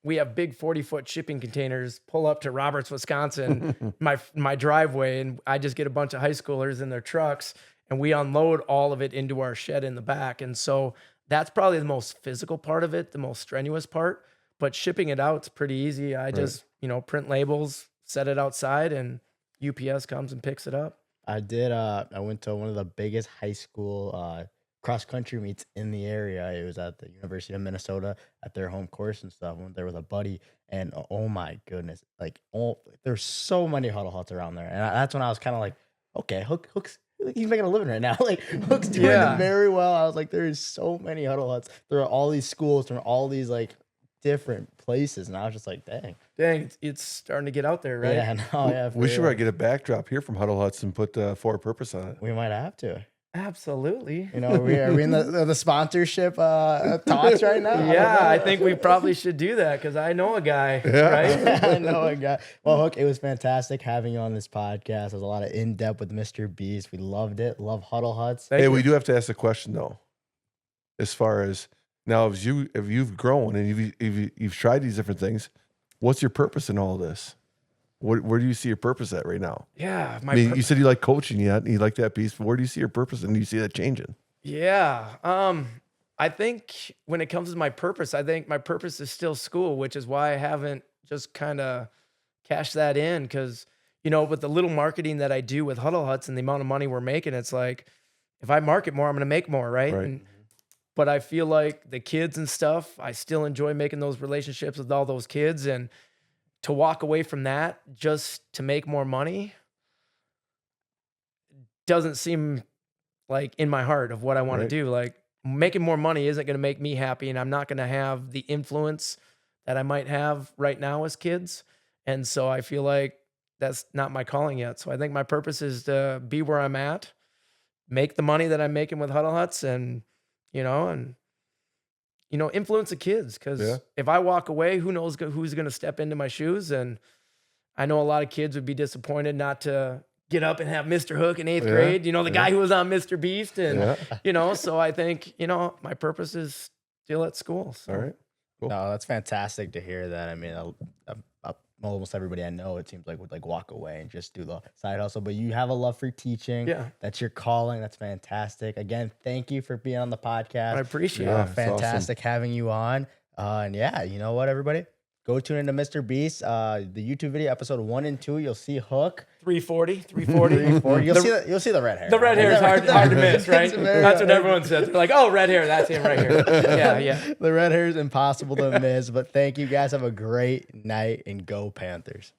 We have big 40-foot shipping containers pull up to Roberts, Wisconsin, my driveway, and I just get a bunch of high schoolers in their trucks and we unload all of it into our shed in the back. And so that's probably the most physical part of it, the most strenuous part, but shipping it out's pretty easy. I just, print labels, set it outside, and UPS comes and picks it up. I did. I went to one of the biggest high school cross country meets in the area. It was at the University of Minnesota at their home course and stuff. I went there with a buddy, and oh my goodness, there's so many Huddle Huts around there, and that's when I was kind of like, okay, Hook's he's making a living right now. Like Hook's doing it very well. I was like, there is so many Huddle Huts. There are all these schools from all these like different places, and I was just like, dang, it's starting to get out there, right? Yeah, no, yeah. We should real. probably get a backdrop here from Huddle Huts and put For a Purpose on it. We might have to. Absolutely. You know, are we in the sponsorship talks right now? Yeah, I think we probably should do that because I know a guy, right? I know a guy. Well, Hook, it was fantastic having you on this podcast. There was a lot of in depth with Mr. Beast. We loved it. Love Huddle Huts. Hey, we do have to ask a question though. As far as now, if you've grown and you've tried these different things, what's your purpose in all this? Where do you see your purpose at right now? Yeah. I mean, you said you like coaching, you like that piece, but where do you see your purpose and do you see that changing? Yeah. I think when it comes to my purpose, I think my purpose is still school, which is why I haven't just kind of cashed that in. Cause you know, with the little marketing that I do with Huddle Huts and the amount of money we're making, it's like, if I market more, I'm going to make more. Right. But I feel like the kids and stuff, I still enjoy making those relationships with all those kids, and to walk away from that just to make more money doesn't seem like in my heart of what I want to do. Like making more money isn't going to make me happy, and I'm not going to have the influence that I might have right now as kids. And so I feel like that's not my calling yet. So I think my purpose is to be where I'm at, make the money that I'm making with Huddle Huts, and influence the kids. Because if I walk away, who knows who's going to step into my shoes? And I know a lot of kids would be disappointed not to get up and have Mr. Hook in 8th grade. You know, the guy who was on Mr. Beast. And, so I think, my purpose is still at school. So. All right. Cool. No, that's fantastic to hear that. I mean, almost everybody I know, it seems like, would like walk away and just do the side hustle. But you have a love for teaching. Yeah. That's your calling. That's fantastic. Again, thank you for being on the podcast. I appreciate it. Fantastic having you on. And yeah, you know what, everybody? Go tune into Mr. Beast. The YouTube video, episode 1 and 2, you'll see Hook. 340. You'll see the red hair. The red hair is hard to miss, right? That's what everyone says. They're like, oh, red hair, that's him right here. Yeah. The red hair is impossible to miss. But thank you guys. Have a great night and go Panthers.